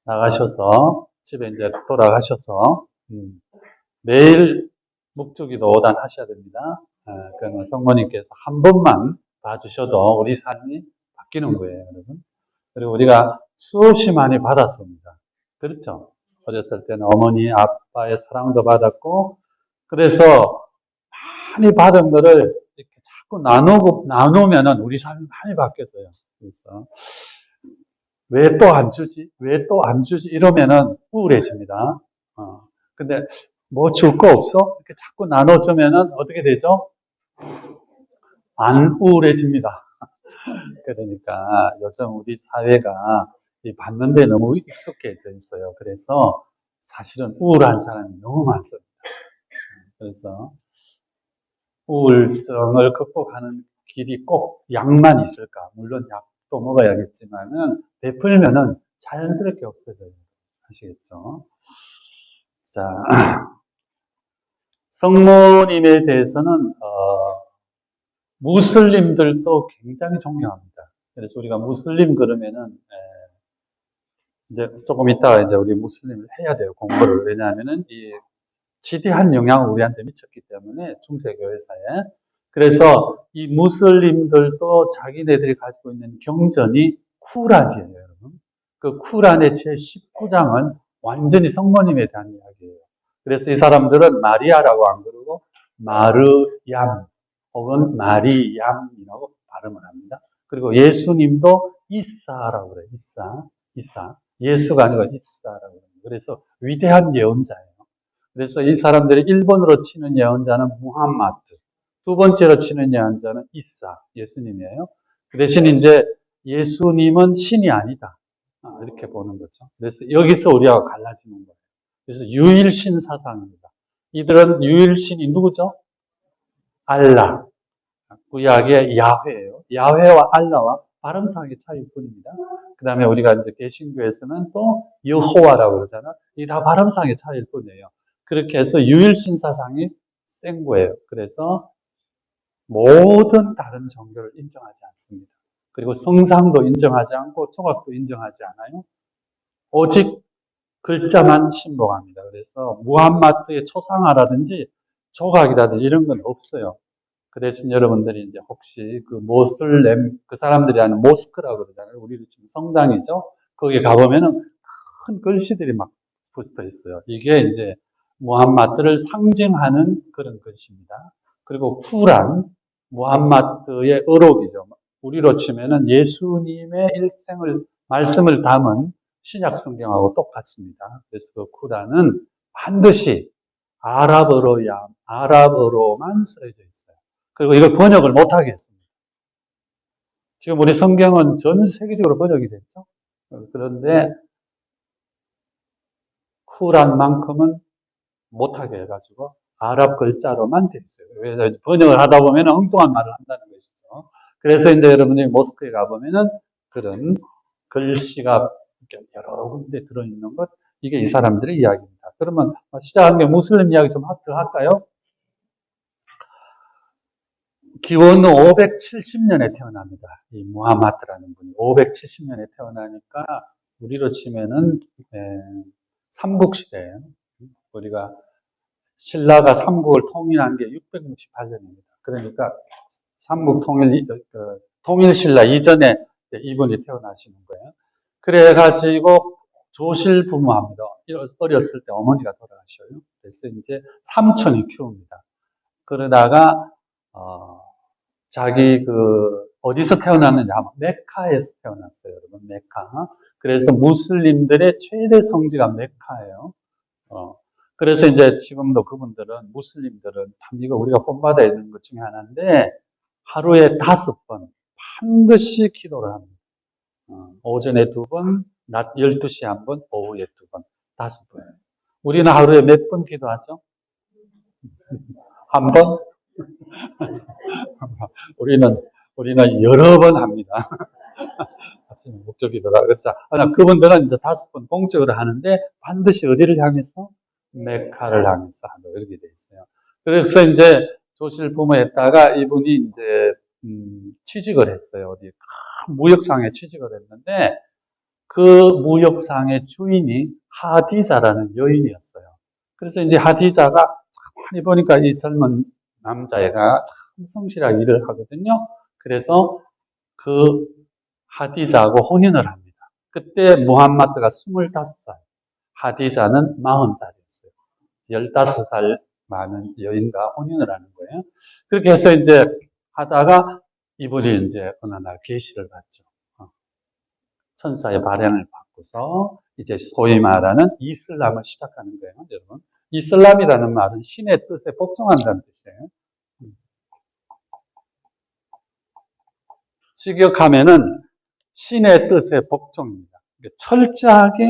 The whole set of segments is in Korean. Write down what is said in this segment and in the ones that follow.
나가셔서 집에 이제 돌아가셔서 매일 묵주기도 5단 하셔야 됩니다. 그러면 성모님께서 한 번만 봐주셔도 우리 삶이 바뀌는 거예요, 여러분. 그리고 우리가 수없이 많이 받았습니다. 그렇죠? 어렸을 때는 어머니, 아빠의 사랑도 받았고, 그래서 많이 받은 거를 이렇게 자꾸 나누면은 우리 삶이 많이 바뀌어져요. 그래서 왜 또 안 주지? 왜 또 안 주지? 이러면은 우울해집니다. 근데 뭐 줄 거 없어? 이렇게 자꾸 나눠주면은 어떻게 되죠? 안 우울해집니다. 그러니까 요즘 우리 사회가 받는 데 너무 익숙해져 있어요. 그래서 사실은 우울한 사람이 너무 많습니다. 그래서 우울증을 극복하는 길이 꼭 약만 있을까? 물론 약도 먹어야겠지만은 베풀면은 자연스럽게 없어져요. 아시겠죠? 자, 성모님에 대해서는 무슬림들도 굉장히 존경합니다. 그래서 우리가 무슬림 그러면은 이제 조금 이따가 이제 우리 무슬림을 해야 돼요. 공부를. 왜냐하면은 이 지대한 영향을 우리한테 미쳤기 때문에 중세교회사에. 그래서 이 무슬림들도 자기네들이 가지고 있는 경전이 쿠란이에요, 여러분. 그 쿠란의 제19장은 완전히 성모님에 대한 이야기예요. 그래서 이 사람들은 마리아라고 안 그러고 마르얌 혹은 마리얌이라고 발음을 합니다. 그리고 예수님도 이사라고 그래요. 이사. 예수가 아니고 이사라고 그래요. 그래서 위대한 예언자예요. 그래서 이 사람들이 1번으로 치는 예언자는 무함마드, 두 번째로 치는 예언자는 이사, 예수님이에요. 그 대신 이제 예수님은 신이 아니다. 이렇게 보는 거죠. 그래서 여기서 우리가 갈라지는 거예요. 그래서 유일신 사상입니다. 이들은 유일신이 누구죠? 알라. 구약의 야훼예요. 야훼와 알라와 발음상의 차이일 뿐입니다. 그 다음에 우리가 이제 개신교에서는 또 여호와라고 그러잖아. 이 다 발음상의 차이일 뿐이에요. 그렇게 해서 유일신 사상이 센 거예요. 그래서 모든 다른 종교를 인정하지 않습니다. 그리고 성상도 인정하지 않고 조각도 인정하지 않아요. 오직 글자만 신봉합니다. 그래서 무함마드의 초상화라든지 조각이라든지 이런 건 없어요. 그 대신 여러분들이 이제 혹시 그 모슬렘, 그 사람들이 하는 모스크라고 그러잖아요. 우리도 지금 성당이죠. 거기 가보면은 큰 글씨들이 막 붙어 있어요. 이게 이제 무함마드를 상징하는 그런 글씨입니다. 그리고 쿠란, 무함마드의 어록이죠. 우리로 치면은 예수님의 일생을, 말씀을 담은 신약 성경하고 똑같습니다. 그래서 그 쿠란은 반드시 아랍어로만 쓰여져 있어요. 그리고 이걸 번역을 못하게 했습니다. 지금 우리 성경은 전 세계적으로 번역이 됐죠. 그런데 쿠란만큼은 못하게 해가지고 아랍 글자로만 되어 있어요. 왜 번역을 하다 보면 엉뚱한 말을 한다는 것이죠. 그래서 이제 여러분이 모스크에 가보면은 그런 글씨가 여러 군데 들어있는 것, 이게 이 사람들의 이야기입니다. 그러면 시작하는 게 무슬림 이야기 좀 할까요? 기원은 570년에 태어납니다. 이 무하마드라는 분이 570년에 태어나니까 우리로 치면은 삼국시대예요. 우리가 신라가 삼국을 통일한 게 668년입니다. 그러니까 삼국 통일신라 이전에 이분이 태어나시는 거예요. 그래가지고 조실부모합니다. 어렸을 때 어머니가 돌아가셔요. 그래서 이제 삼촌이 키웁니다. 그러다가 자기 어디서 태어났느냐 하면 메카에서 태어났어요, 여러분. 메카. 그래서 무슬림들의 최대 성지가 메카예요. 그래서 이제 지금도 그분들은, 무슬림들은 참 이거 우리가 본받아야 되는 것 중에 하나인데, 하루에 5번 반드시 기도를 합니다. 오전에 2번, 낮 12시에 1번, 오후에 2번, 5번. 우리는 하루에 몇 번 기도하죠? 1번? 우리는 여러 번 합니다. 아침 목적이더라. 그래서 그분들은 이제 5번 공적으로 하는데 반드시 어디를 향해서? 메카를 향해서 하고 이렇게 돼 있어요. 그래서 이제 조실 부모했다가 이분이 이제 취직을 했어요. 어디 큰 무역상에 취직을 했는데 그 무역상의 주인이 하디자라는 여인이었어요. 그래서 이제 하디자가 많이 보니까 이 젊은 남자애가 참 성실하게 일을 하거든요. 그래서 그 하디자하고 혼인을 합니다. 그때 무함마드가 25살, 하디자는 40살이었어요. 15살 많은 여인과 혼인을 하는 거예요. 그렇게 해서 이제 하다가 이분이 이제 어느 날 계시를 받죠. 천사의 발현을 받고서 이제 소위 말하는 이슬람을 시작하는 거예요, 여러분. 이슬람이라는 말은 신의 뜻에 복종한다는 뜻이에요. 직역하면은 신의 뜻에 복종입니다. 철저하게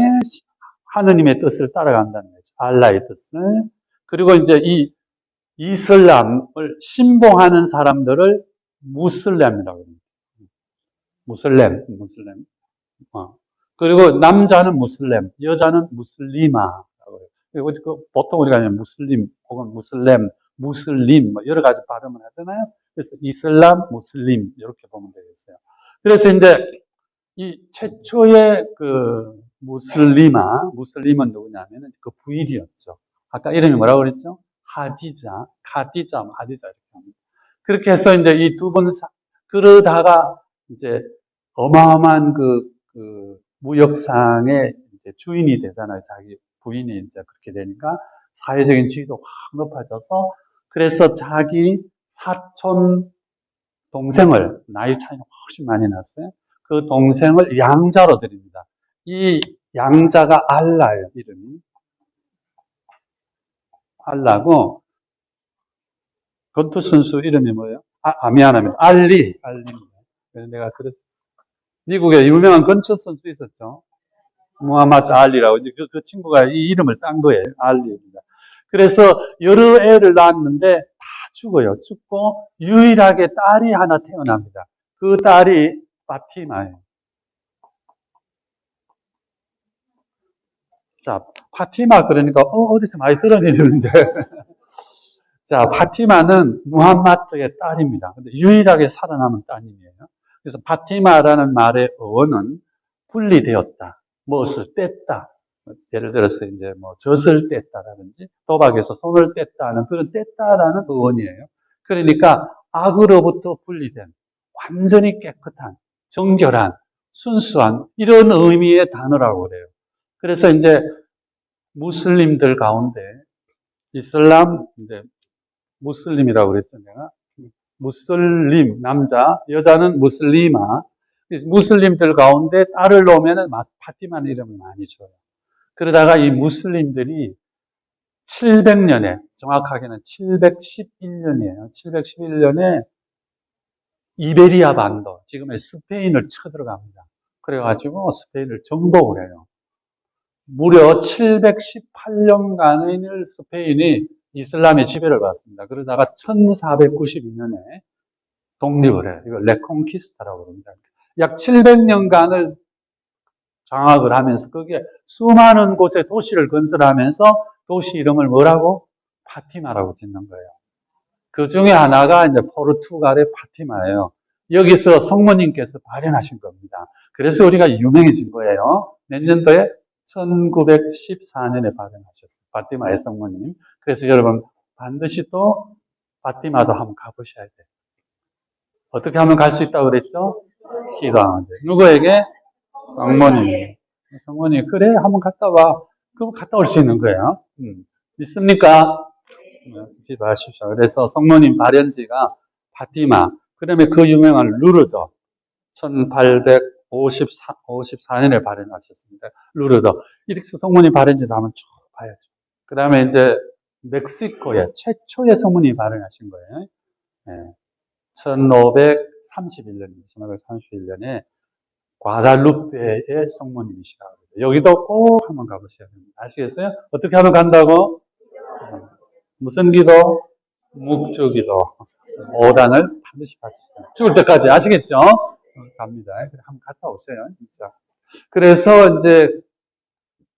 하느님의 뜻을 따라간다는 거죠. 알라의 뜻을. 그리고 이제 이 이슬람을 신봉하는 사람들을 무슬림이라고 합니다. 무슬림. 그리고 남자는 무슬림, 여자는 무슬리마라고 해요. 그리고 보통 우리가 무슬림 혹은 무슬림 뭐 여러 가지 발음을 하잖아요. 그래서 이슬람, 무슬림 이렇게 보면 되겠어요. 그래서 이제 이 최초의 그 무슬림은 누구냐면은 그 부인이었죠. 아까 이름이 뭐라고 그랬죠? 하디자 이렇게 합니다. 그렇게 해서 이제 이 두 분 그러다가 이제 어마어마한 그 무역상의 이제 주인이 되잖아요. 자기 부인이 이제 그렇게 되니까 사회적인 지위도 확 높아져서 그래서 자기 사촌 동생을 나이 차이가 훨씬 많이 났어요. 그 동생을 양자로 드립니다. 이 양자가 알라예요. 이름이 알라고 건투 선수 이름이 뭐예요? 미안합니다. 알리입니다. 그래서 내가 그랬어요. 미국에 유명한 건투 선수 있었죠. 무하마드 알리라고. 그 친구가 이 이름을 딴 거예요. 알리입니다. 그래서 여러 애를 낳았는데 다 죽어요. 죽고 유일하게 딸이 하나 태어납니다. 그 딸이 파티마예요. 자, 파티마 그러니까 어디서 많이 들은 이름인데 자, 파티마는 무함마드의 딸입니다. 근데 유일하게 살아남은 따님이에요. 그래서 파티마라는 말의 어원은 분리되었다. 무엇을 뗐다. 예를 들어서 이제 뭐 젖을 뗐다라든지 도박에서 손을 뗐다는 그런 뗐다라는 어원이에요. 그러니까 악으로부터 분리된 완전히 깨끗한 정결한 순수한 이런 의미의 단어라고 그래요. 그래서 이제 무슬림들 가운데 이슬람 이제 무슬림이라고 그랬죠, 내가. 무슬림, 남자, 여자는 무슬리마. 무슬림들 가운데 딸을 놓으면 파티마는 이름을 많이 줘요. 그러다가 이 무슬림들이 700년에, 정확하게는 711년이에요. 711년에 이베리아 반도, 지금의 스페인을 쳐들어갑니다. 그래가지고 스페인을 정복을 해요. 무려 718년간을 스페인이 이슬람의 지배를 받습니다. 그러다가 1492년에 독립을 해요. 이걸 레콩키스타라고 합니다. 약 700년간을 장악을 하면서 거기에 수많은 곳에 도시를 건설하면서 도시 이름을 뭐라고? 파티마라고 짓는 거예요. 그 중에 하나가 이제 포르투갈의 파티마예요. 여기서 성모님께서 발현하신 겁니다. 그래서 우리가 유명해진 거예요. 몇 년도에? 1914년에 발현하셨어요. 파티마의 성모님. 그래서 여러분 반드시 또 파티마도 한번 가보셔야 돼요. 어떻게 하면 갈 수 있다고 그랬죠? 기도하면 돼요. 누구에게? 성모님. 성모님, 그래, 한번 갔다 와. 그럼 갔다 올 수 있는 거예요. 믿습니까? 기도하십시오. 그래서 성모님 발현지가 파티마, 그 다음에 그 유명한 루르드, 1854년에 발현하셨습니다. 루르드. 이렇게 성모님 발현지도 한번 쭉 봐야죠. 그 다음에 이제 멕시코에 최초의 성모님이 발현하신 거예요. 네. 1531년에 과달루페의 성모님이시라고 그러죠. 여기도 꼭 한번 가보셔야 됩니다. 아시겠어요? 어떻게 하면 간다고? 무슨 기도? 묵주기도. 5단을 반드시 바치세요. 죽을 때까지 아시겠죠? 갑니다. 한번 갔다 오세요. 진짜. 그래서 이제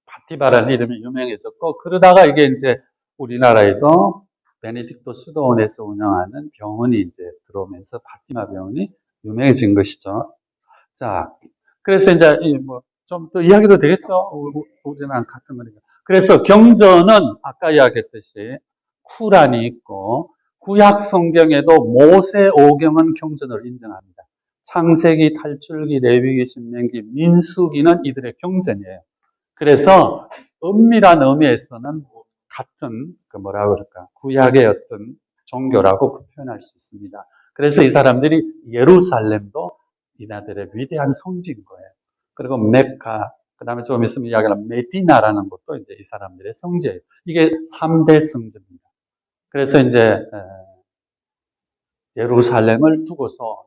파티바라는 이름이 유명해졌고 그러다가 이게 이제 우리나라에도 베네딕토 수도원에서 운영하는 병원이 이제 들어오면서 파티마 병원이 유명해진 것이죠. 자, 그래서 이제 좀 더 이야기도 되겠죠? 우리랑 같은 거니까. 그래서 경전은 아까 이야기했듯이 쿠란이 있고 구약 성경에도 모세 오경은 경전을 인정합니다. 창세기, 탈출기, 레위기, 신명기, 민수기는 이들의 경전이에요. 그래서 엄밀한 의미에서는 같은 그 뭐라 그럴까 구약의 어떤 종교라고 표현할 수 있습니다. 그래서 이 사람들이 예루살렘도 이나들의 위대한 성지인 거예요. 그리고 메카, 그 다음에 좀 있으면 이야기하는 메디나라는 것도 이제 이 사람들의 성지예요. 이게 3대 성지입니다. 그래서 이제 예루살렘을 두고서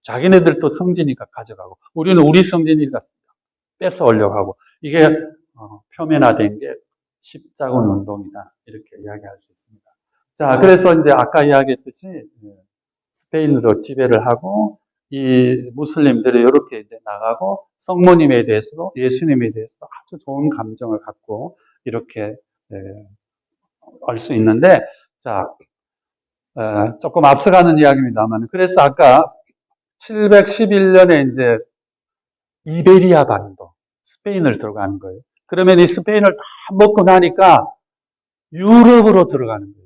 자기네들도 성지니까 가져가고 우리는 우리 성지니까 뺏어 오려고 하고 이게 표면화된 게 십자군 운동이다. 이렇게 이야기할 수 있습니다. 자, 그래서 이제 아까 이야기했듯이 스페인으로 지배를 하고 이 무슬림들이 이렇게 이제 나가고 성모님에 대해서도 예수님에 대해서도 아주 좋은 감정을 갖고 이렇게 알 수 있는데 자, 조금 앞서가는 이야기입니다만 그래서 아까 711년에 이제 이베리아 반도 스페인을 들어가는 거예요. 그러면 이 스페인을 다 먹고 나니까 유럽으로 들어가는 거예요.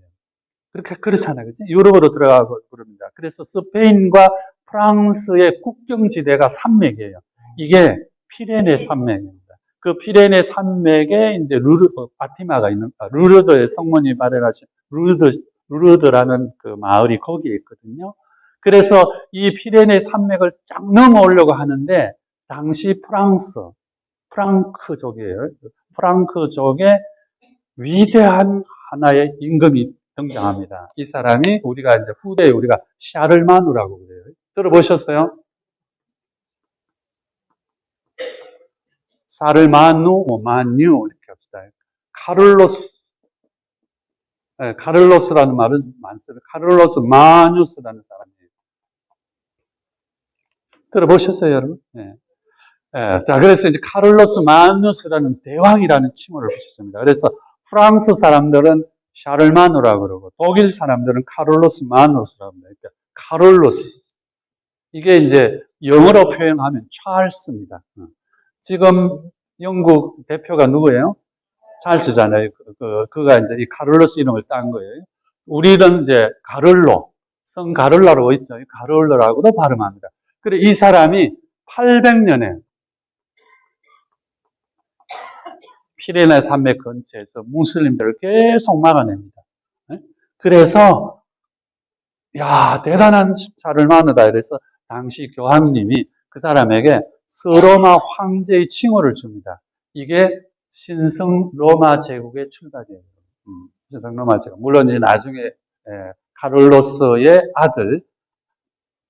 그렇잖아요. 그치? 유럽으로 들어가고 그럽니다. 그래서 스페인과 프랑스의 국경지대가 산맥이에요. 이게 피레네 산맥입니다. 그 피레네 산맥에 이제 파티마가 있는, 루르드의 성모님이 발현하신 루르드라는 그 마을이 거기에 있거든요. 그래서 이 피레네 산맥을 쫙 넘어오려고 하는데, 당시 프랑크족이에요. 프랑크족의 위대한 하나의 임금이 등장합니다. 이 사람이 우리가 이제 후대에 우리가 샤를마누라고 그래요. 들어보셨어요? 샤를마누, 마뉴 이렇게 합시다. 카를로스라는 말은 많습니다. 카를로스 마뉴스라는 사람이에요. 들어보셨어요, 여러분? 네. 자, 그래서 이제 카를로스 마누스라는 대왕이라는 칭호를 붙였습니다. 그래서 프랑스 사람들은 샤를마누라고 그러고 독일 사람들은 카를로스 마누스라고 합니다. 그러니까 카를로스. 이게 이제 영어로 표현하면 찰스입니다. 지금 영국 대표가 누구예요? 찰스잖아요. 그가 이제 이 카를로스 이름을 딴 거예요. 우리는 이제 가를로, 성 가를라로 있죠. 가를로라고도 발음합니다. 그래, 이 사람이 800년에 피레네 산맥 근처에서 무슬림들을 계속 막아냅니다. 그래서 대단한 샤를마누다. 그래서 당시 교황님이 그 사람에게 서로마 황제의 칭호를 줍니다. 이게 신성 로마 제국의 출발이에요. 신성 로마 제국. 물론 이제 나중에 카를로스의 아들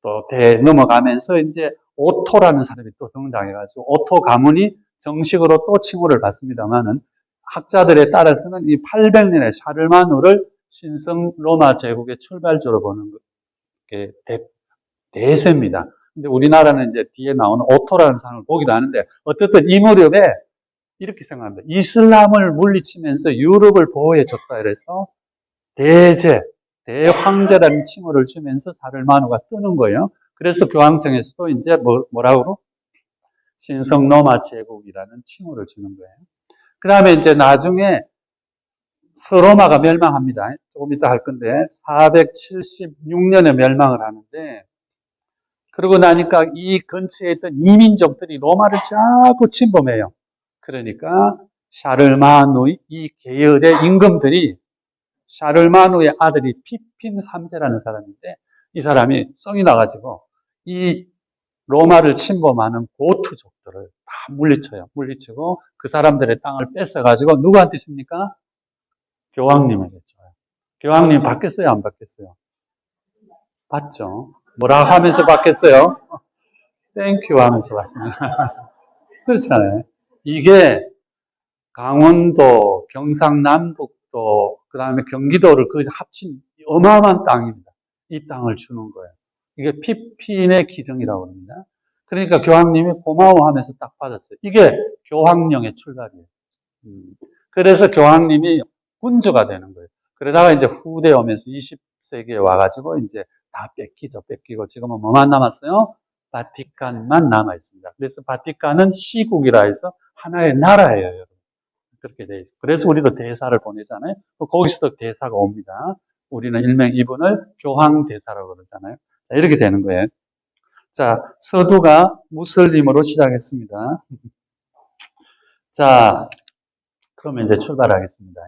또 넘어가면서 이제 오토라는 사람이 또 등장해가지고 오토 가문이 정식으로 또 칭호를 받습니다만은 학자들에 따라서는 이 800년의 샤를마누를 신성 로마 제국의 출발주로 보는 게 대세입니다. 근데 우리나라는 이제 뒤에 나오는 오토라는 사람을 보기도 하는데 어쨌든 이 무렵에 이렇게 생각합니다. 이슬람을 물리치면서 유럽을 보호해줬다 그래서 대황제라는 칭호를 주면서 샤를마누가 뜨는 거예요. 그래서 교황청에서도 이제 뭐라고? 신성 로마 제국이라는 칭호를 주는 거예요. 그 다음에 이제 나중에 서로마가 멸망합니다. 조금 이따 할 건데 476년에 멸망을 하는데 그러고 나니까 이 근처에 있던 이민족들이 로마를 자꾸 침범해요. 그러니까 샤를마누의 이 계열의 임금들이 샤를마누의 아들이 피핀 3세라는 사람인데 이 사람이 성이 나가지고 이 로마를 침범하는 고투족들을 다 물리치고 그 사람들의 땅을 뺏어가지고 누구한테 줍니까? 교황님에게 줘요. 교황님 받겠어요? 안 받겠어요? 받죠. 뭐라 하면서 받겠어요? 땡큐 하면서 받습니다. 그렇잖아요. 이게 강원도, 경상남북도, 그 다음에 경기도를 합친 어마어마한 땅입니다. 이 땅을 주는 거예요. 이게 피핀의 기정이라고 합니다. 그러니까 교황님이 고마워하면서 딱 받았어요. 이게 교황령의 출발이에요. 그래서 교황님이 군주가 되는 거예요. 그러다가 이제 후대에 오면서 20세기에 와가지고 이제 다 뺏기고 지금은 뭐만 남았어요? 바티칸만 남아 있습니다. 그래서 바티칸은 시국이라 해서 하나의 나라예요, 여러분. 그렇게 돼 있어요. 그래서 우리도 대사를 보내잖아요. 거기서도 대사가 옵니다. 우리는 일명 이분을 교황 대사라고 그러잖아요. 자, 이렇게 되는 거예요. 자, 서두가 무슬림으로 시작했습니다. 자, 그러면 이제 출발하겠습니다.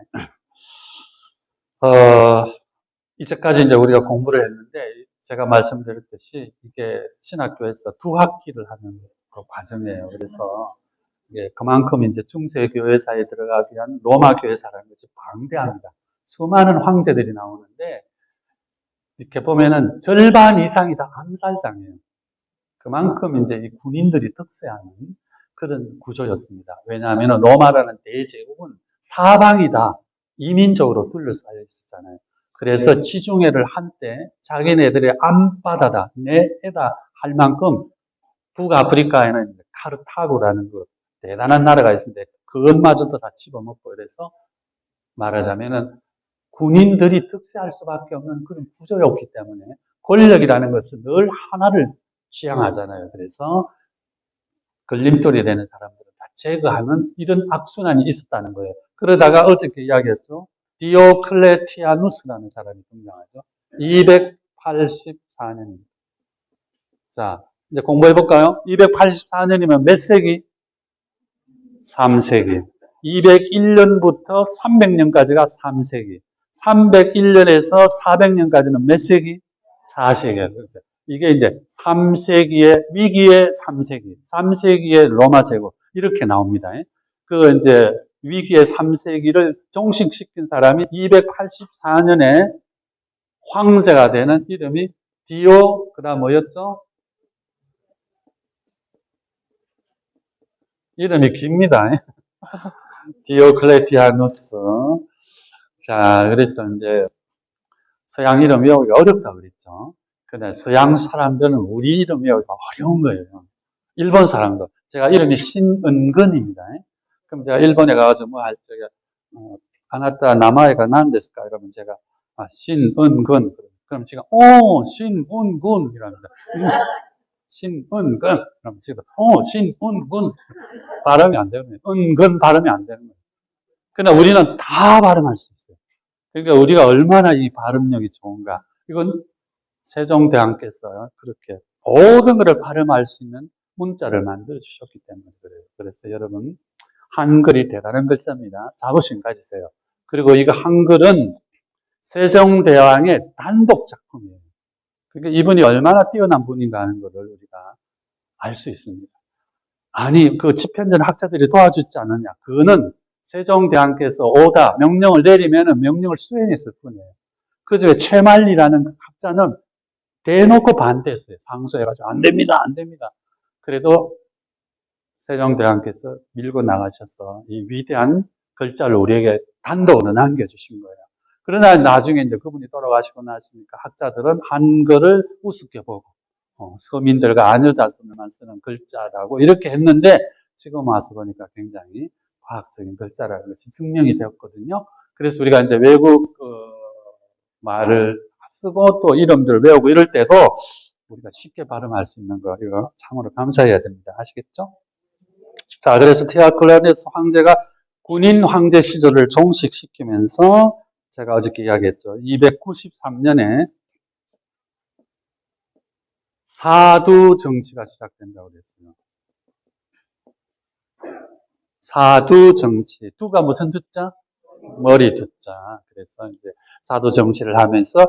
이제까지 이제 우리가 공부를 했는데, 제가 말씀드렸듯이 이게 신학교에서 두 학기를 하는 그 과정이에요. 그래서 이게 그만큼 이제 중세 교회사에 들어가기 위한 로마 교회사라는 것이 방대합니다. 수많은 황제들이 나오는데, 이렇게 보면은 절반 이상이 다 암살당해요. 그만큼 이제 이 군인들이 득세하는 그런 구조였습니다. 왜냐하면 로마라는 대제국은 사방이 다 이민족으로 둘러싸여 있었잖아요. 그래서 지중해를 한때 자기네들의 앞바다다, 내 애다 할 만큼 북아프리카에는 카르타고라는 그 대단한 나라가 있는데 그것마저도 다 집어먹고 그래서 말하자면은 군인들이 득세할 수밖에 없는 그런 구조였기 때문에 권력이라는 것은 늘 하나를 지향하잖아요. 그래서 걸림돌이 되는 사람들을 다 제거하는 이런 악순환이 있었다는 거예요. 그러다가 어저께 이야기했죠. 디오클레티아누스라는 사람이 등장하죠. 284년입니다. 자, 이제 공부해 볼까요? 284년이면 몇 세기? 3세기. 201년부터 300년까지가 3세기. 301년에서 400년까지는 몇 세기? 4세기예요. 이게 이제 3세기의 위기의 3세기, 3세기의 로마 제국 이렇게 나옵니다. 그 이제 위기의 3세기를 종식시킨 사람이 284년에 황제가 되는 이름이 디오, 그다음 뭐였죠? 이름이 깁니다. 디오클레티아누스. 자, 그래서 이제 서양 이름 외우기가 어렵다고 그랬죠. 근데 서양 사람들은 우리 이름 외우기가 어려운 거예요. 일본 사람도. 제가 이름이 신은근입니다. 그럼 제가 일본에 가가지고 뭐 할 적에, 아나타 나마에가 난데스까? 이러면 제가, 신은근. 그럼 제가, 신은근. 이랍니다. 신은근. 그럼 제가, 신은근. 발음이 안 되는 거예요. 은근 발음이 안 되는 거예요. 그러나 우리는 다 발음할 수 있어요. 그러니까 우리가 얼마나 이 발음력이 좋은가. 이건 세종대왕께서 그렇게 모든 것을 발음할 수 있는 문자를 만들어 주셨기 때문에 그래요. 그래서 여러분, 한글이 대단한 글자입니다. 자부심 가지세요. 그리고 이거 한글은 세종대왕의 단독 작품이에요. 그러니까 이분이 얼마나 뛰어난 분인가 하는 것을 우리가 알 수 있습니다. 아니, 그 집현전 학자들이 도와주지 않느냐. 그거는 세종대왕께서 오다 명령을 내리면 명령을 수행했을 뿐이에요. 그 중에 최만리라는 학자는 대놓고 반대했어요. 상소해가지고 안 됩니다, 안 됩니다. 그래도 세종대왕께서 밀고 나가셔서 이 위대한 글자를 우리에게 단독으로 남겨주신 거예요. 그러나 나중에 이제 그분이 돌아가시고 나시니까 학자들은 한글을 우습게 보고 서민들과 아녀자들만 쓰는 글자라고 이렇게 했는데 지금 와서 보니까 굉장히 과학적인 글자라는 것이 증명이 되었거든요. 그래서 우리가 이제 외국 말을 쓰고 또 이름들을 외우고 이럴 때도 우리가 쉽게 발음할 수 있는 거 이거 참으로 감사해야 됩니다. 아시겠죠? 자, 그래서 디오클레티아누스 황제가 군인 황제 시절을 종식시키면서 제가 어저께 이야기했죠. 293년에 사두 정치가 시작된다고 그랬어요. 사두 정치. 두가 무슨 두자? 머리 두자. 그래서 이제 사두 정치를 하면서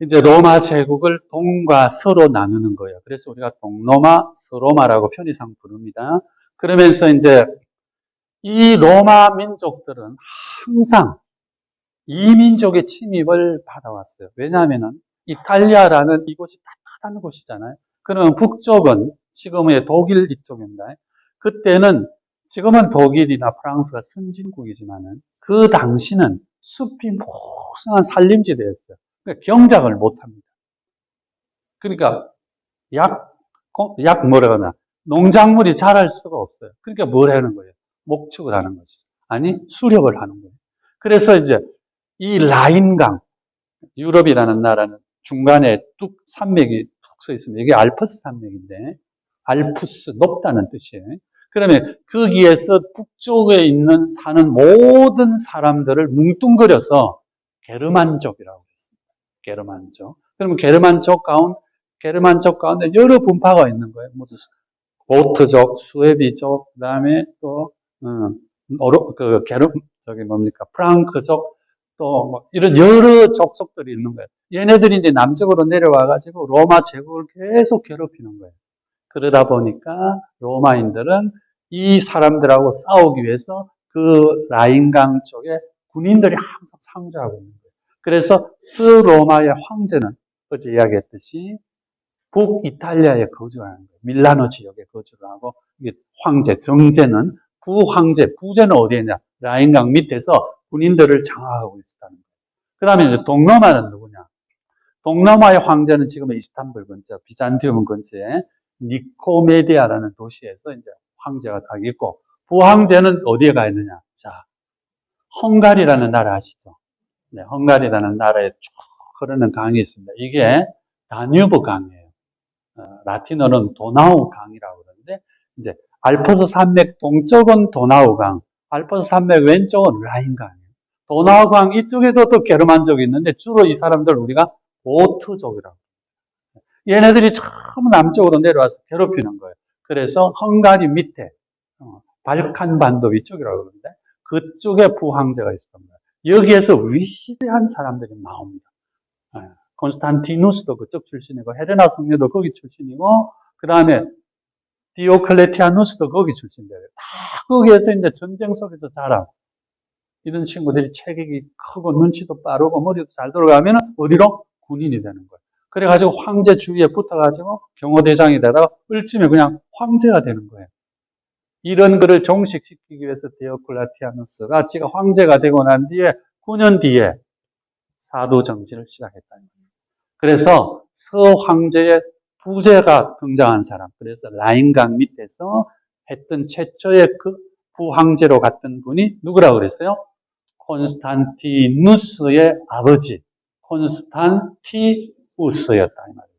이제 로마 제국을 동과 서로 나누는 거예요. 그래서 우리가 동로마, 서로마라고 편의상 부릅니다. 그러면서 이제 이 로마 민족들은 항상 이민족의 침입을 받아왔어요. 왜냐하면은 이탈리아라는 이곳이 따뜻한 곳이잖아요. 그러면 북쪽은 지금의 독일 이쪽입니다. 그때는 지금은 독일이나 프랑스가 선진국이지만은 그 당시는 숲이 무성한 산림지대였어요. 그러니까 경작을 못합니다. 그러니까 뭐라 하나 농작물이 자랄 수가 없어요. 그러니까 뭘 하는 거예요? 목축을 하는 것이죠. 아니 수렵을 하는 거예요. 그래서 이제 이 라인강, 유럽이라는 나라는 중간에 산맥이 뚝 써 있습니다. 이게 알프스 산맥인데, 알프스, 높다는 뜻이에요. 그러면 거기에서 북쪽에 있는 사는 모든 사람들을 뭉뚱그려서 게르만족이라고 했습니다. 게르만족. 그러면 게르만족 가운데 여러 분파가 있는 거예요. 무슨 고트족, 스웨비족, 그다음에 또 프랑크족, 또 뭐 이런 여러 족속들이 있는 거예요. 얘네들이 이제 남쪽으로 내려와가지고 로마 제국을 계속 괴롭히는 거예요. 그러다 보니까 로마인들은 이 사람들하고 싸우기 위해서 그 라인강 쪽에 군인들이 항상 상주하고 있는 거예요. 그래서 스로마의 황제는 어제 이야기했듯이 북이탈리아에 거주하는 거예요. 밀라노 지역에 거주를 하고, 이게 황제, 정제는 부황제, 부제는 어디에 있냐? 라인강 밑에서 군인들을 장악하고 있었다는 거예요. 그 다음에 동로마는 누구냐? 동로마의 황제는 지금 이스탄불 근처, 비잔티움 근처에 니코메디아라는 도시에서 이제 황제가 딱 있고, 부황제는 어디에 가 있느냐? 자, 헝가리라는 나라 아시죠? 네, 헝가리라는 나라에 쭉 흐르는 강이 있습니다. 이게 다뉴브 강이에요. 라틴어는 도나우 강이라고 그러는데, 이제 알프스 산맥 동쪽은 도나우 강, 알프스 산맥 왼쪽은 라인 강이에요. 도나우 강 이쪽에도 또 게르만족이 있는데, 주로 이 사람들 우리가 고트족이라고. 얘네들이 처음 남쪽으로 내려와서 괴롭히는 거예요. 그래서 헝가리 밑에 발칸 반도 위쪽이라고 그러는데, 그쪽에 부황제가 있었던 거예요. 여기에서 위대한 사람들이 나옵니다. 콘스탄티누스도 그쪽 출신이고, 헤레나 성녀도 거기 출신이고, 그 다음에 디오클레티아누스도 거기 출신이에요. 다 거기에서 이제 전쟁 속에서 자란 이런 친구들이 체격이 크고 눈치도 빠르고 머리도 잘 돌아가면 어디로? 군인이 되는 거예요. 그래가지고 황제 주위에 붙어가지고 경호대장이 되다가 을쯤에 그냥 황제가 되는 거예요. 이런 거를 종식시키기 위해서 디오클레티아누스가 지가 황제가 되고 난 뒤에 9년 뒤에 사도 정치를 시작했다는 거예요. 그래서 서황제의 부제가 등장한 사람, 그래서 라인강 밑에서 했던 최초의 그 부황제로 갔던 분이 누구라고 그랬어요? 콘스탄티누스의 아버지, 콘스탄티우스였다. 이 말이에요.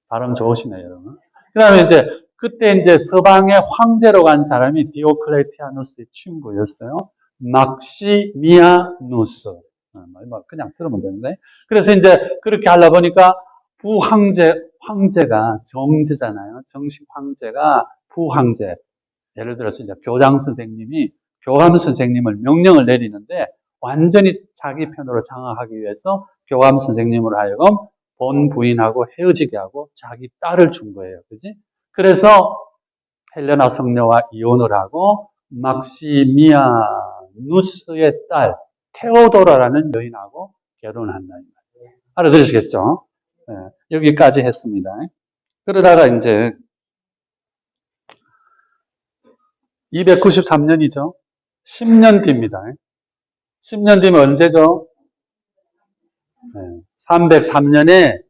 발음 좋으시네요, 여러분. 그 다음에 이제, 그때 이제 서방의 황제로 간 사람이 디오클레티아누스의 친구였어요. 막시미아누스. 그냥 들으면 되는데. 그래서 이제 그렇게 하려 보니까 황제가 정제잖아요. 정식 황제가 부황제. 예를 들어서 이제 교장 선생님이 교감 선생님을 명령을 내리는데 완전히 자기 편으로 장악하기 위해서 교감 선생님으로 하여금 본 부인하고 헤어지게 하고 자기 딸을 준 거예요. 그지? 그래서 헬레나 성녀와 이혼을 하고 막시미아누스의 딸 테오도라라는 여인하고 결혼한다. 알아들으시겠죠? 네, 여기까지 했습니다. 그러다가 이제 293년이죠. 10년 뒤입니다. 10년 뒤면 언제죠? 네, 303년에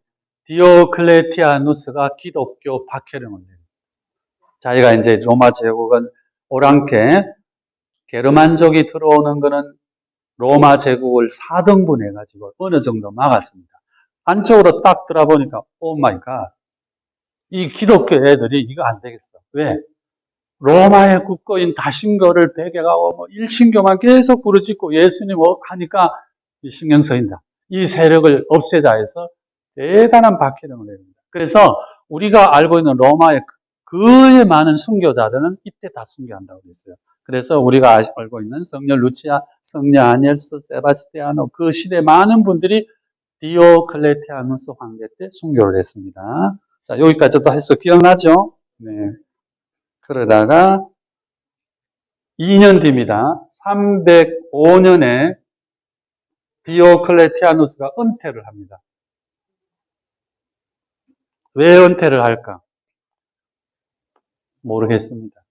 디오클레티아누스가 기독교 박해령을 내립니다. 자기가 이제 로마 제국은 오랑캐 게르만족이 들어오는 거는 로마 제국을 4등분 해가지고 어느 정도 막았습니다. 안쪽으로 딱 들어보니까 오 마이 갓, 이 기독교 애들이 이거 안 되겠어. 왜? 로마의 국거인 다신교를 배격하고 뭐 일신교만 계속 부르짖고 예수님 하니까 신경 쓰인다. 이 세력을 없애자 해서 대단한 박해령을 내립니다. 그래서 우리가 알고 있는 로마의 그의 많은 순교자들은 이때 다 순교한다고 그랬어요. 그래서 우리가 알고 있는 성녀 루치아, 성녀 아니엘스, 세바스티아노 그 시대 많은 분들이 디오클레티아누스 황제 때 순교를 했습니다. 자, 여기까지도 해서 기억나죠? 네. 그러다가 2년 뒤입니다. 305년에 디오클레티아누스가 은퇴를 합니다. 왜 은퇴를 할까? 모르겠습니다.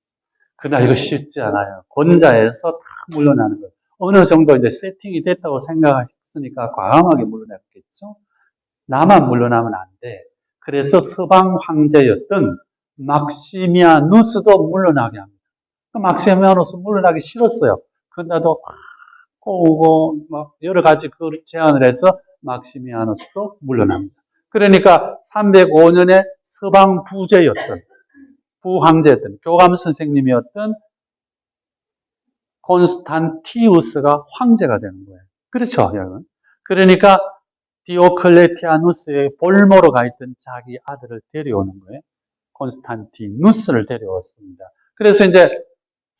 그러나 이거 쉽지 않아요. 권자에서 다 물러나는 거예요. 어느 정도 이제 세팅이 됐다고 생각했으니까 과감하게 물러났겠죠? 나만 물러나면 안 돼. 그래서 서방 황제였던 막시미아누스도 물러나게 합니다. 막시미아누스 물러나기 싫었어요. 그런데도 꼬우고 막 여러 가지 그 제안을 해서 막시미아누스도 물러납니다. 그러니까 305년에 서방 부제였던, 부황제였던, 교감 선생님이었던 콘스탄티우스가 황제가 되는 거예요. 그렇죠, 여러분? 그러니까 디오클레티아누스의 볼모로 가 있던 자기 아들을 데려오는 거예요. 콘스탄티누스를 데려왔습니다. 그래서 이제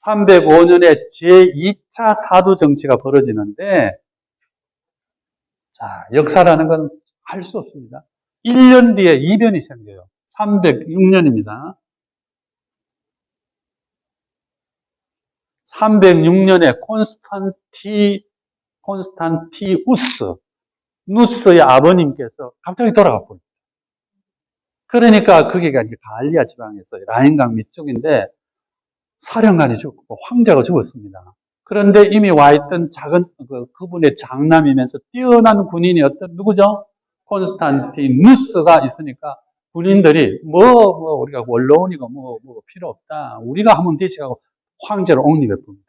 305년에 제2차 사두 정치가 벌어지는데, 자, 역사라는 건 할 수 없습니다. 1년 뒤에 이변이 생겨요. 306년입니다. 306년에 콘스탄티우스, 누스의 아버님께서 갑자기 돌아가 버려요. 그러니까 거기가 이제 갈리아 지방에서 라인강 밑쪽인데 사령관이 죽고 황제가 죽었습니다. 그런데 이미 와 있던 작은 그분의 장남이면서 뛰어난 군인이 누구죠? 콘스탄티누스가 있으니까 군인들이 우리가 원로원이고 뭐 필요 없다. 우리가 하면 되지 하고 황제로 옹립해 봅니다.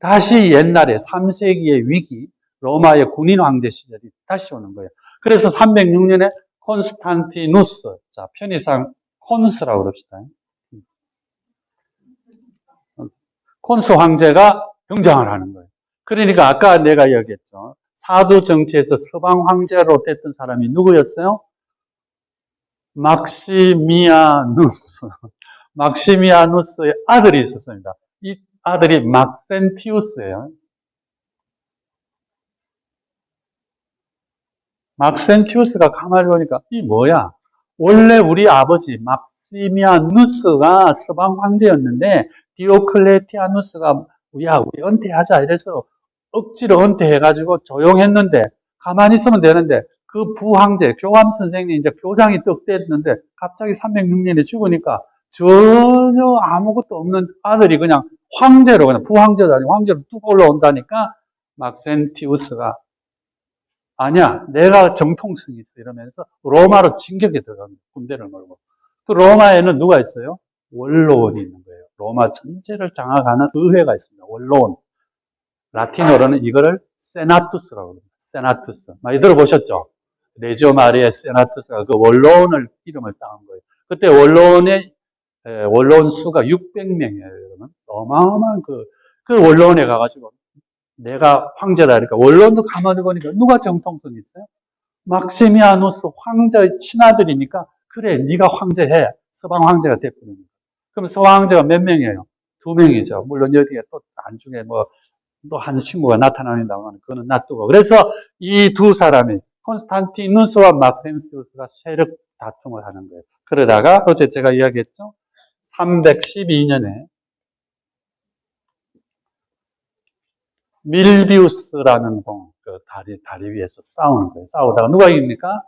다시 옛날에 3세기의 위기, 로마의 군인 황제 시절이 다시 오는 거예요. 그래서 306년에 콘스탄티누스, 자, 편의상 콘스라고 그럽시다. 콘스 황제가 등장을 하는 거예요. 그러니까 아까 내가 얘기했죠. 사두 정치에서 서방 황제로 됐던 사람이 누구였어요? 막시미아누스. 막시미아누스의 아들이 있었습니다. 이 아들이 막센티우스예요. 막센티우스가 가만히 보니까 이 뭐야? 원래 우리 아버지 막시미아누스가 서방 황제였는데 디오클레티아누스가 야, 우리 은퇴하자 이래서 억지로 은퇴해가지고 조용했는데 가만히 있으면 되는데 그 부황제, 교감 선생님 이제 교장이 떡 됐는데 갑자기 306년에 죽으니까 전혀 아무것도 없는 아들이 그냥 황제로 그냥 부황제도 아니고 황제로 뚝 올라온다니까 막센티우스가 아니야, 내가 정통성이 있어 이러면서 로마로 진격에 들어갑니다. 군대를 몰고. 그 로마에는 누가 있어요? 원로원이 있는 거예요. 로마 전체를 장악하는 의회가 있습니다. 원로원. 라틴어로는 이거를 세나투스라고 합니다. 세나투스. 많이 들어보셨죠? 레지오 마리아 세나투스가 그 원로원을 이름을 따온 거예요. 그때 원로원 수가 600명이에요, 여러분. 어마어마한 그 원로원에 가가지고 내가 황제다. 그러니까 원로원도 가만히 보니까 누가 정통성이 있어요? 막시미아누스 황제의 친아들이니까 그래, 네가 황제해. 서방 황제가 됐거든요. 그럼 서방 황제가 몇 명이에요? 2명이죠. 물론 여기에 또 나중에 또 한 친구가 나타납니다만 그거는 놔두고. 그래서 이 두 사람이 콘스탄티누스와 막센티우스가 세력 다툼을 하는 거예요. 그러다가 어제 제가 이야기했죠. 312년에 밀비우스라는 그 다리 위에서 싸우는 거예요. 싸우다가 누가 이깁니까?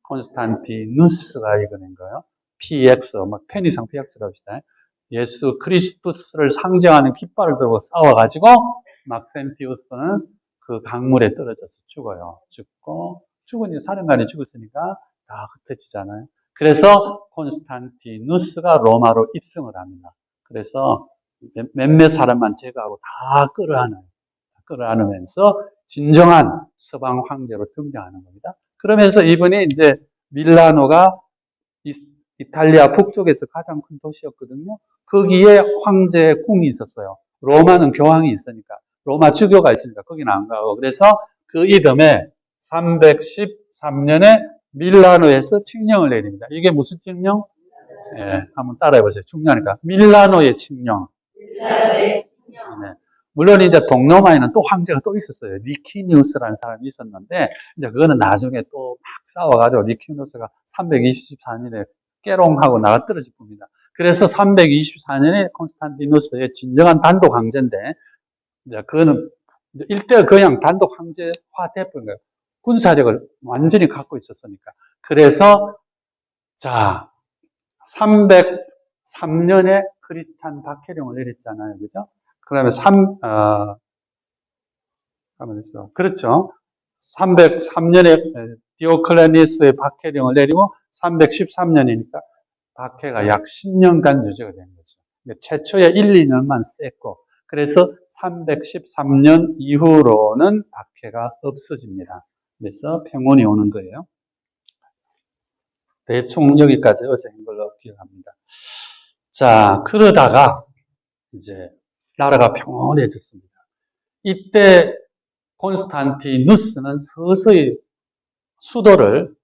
콘스탄티누스가 이겨낸 거예요. PX, 편의상 PX라고 합시다. 예수 그리스도스를 상징하는 깃발을 들고 싸워가지고 막센티우스는 그 강물에 떨어져서 죽어요. 죽으니 사령관이 죽었으니까 다 흩어지잖아요. 그래서 콘스탄티누스가 로마로 입성을 합니다. 그래서 몇몇 사람만 제거하고 다 끌어안으면서 진정한 서방 황제로 등장하는 겁니다. 그러면서 이분이 이제 밀라노가 이탈리아 북쪽에서 가장 큰 도시였거든요. 거기에 황제의 궁이 있었어요. 로마는 교황이 있으니까, 로마 주교가 있으니까 거기는 안 가고. 그래서 그 이듬해 313년에 밀라노에서 칙령을 내립니다. 이게 무슨 칙령? 예, 한번 따라해보세요. 중요하니까. 밀라노의 칙령. 네. 물론 이제 동로마에는 또 황제가 또 있었어요. 리키니우스라는 사람이 있었는데, 이제 그거는 나중에 또 막 싸워가지고 리키니우스가 324년에 깨롱하고 나가 떨어질 겁니다. 그래서 324년에 콘스탄티누스의 진정한 단독 황제인데, 이제 그거는 일대 그냥 단독 황제화 돼버린 거예요. 군사력을 완전히 갖고 있었으니까. 그래서, 자, 303년에 크리스찬 박해령을 내렸잖아요. 그죠? 그 다음에 그렇죠. 303년에 디오클레니스의 박해령을 내리고 313년이니까 박해가 약 10년간 유지가 된 거죠. 최초에 1, 2년만 셌고, 그래서 313년 이후로는 박해가 없어집니다. 그래서 평온이 오는 거예요. 대충 여기까지 어제 한 걸로 기억합니다. 자, 그러다가 이제 나라가 평온해졌습니다. 이때 콘스탄티누스는 서서히 수도를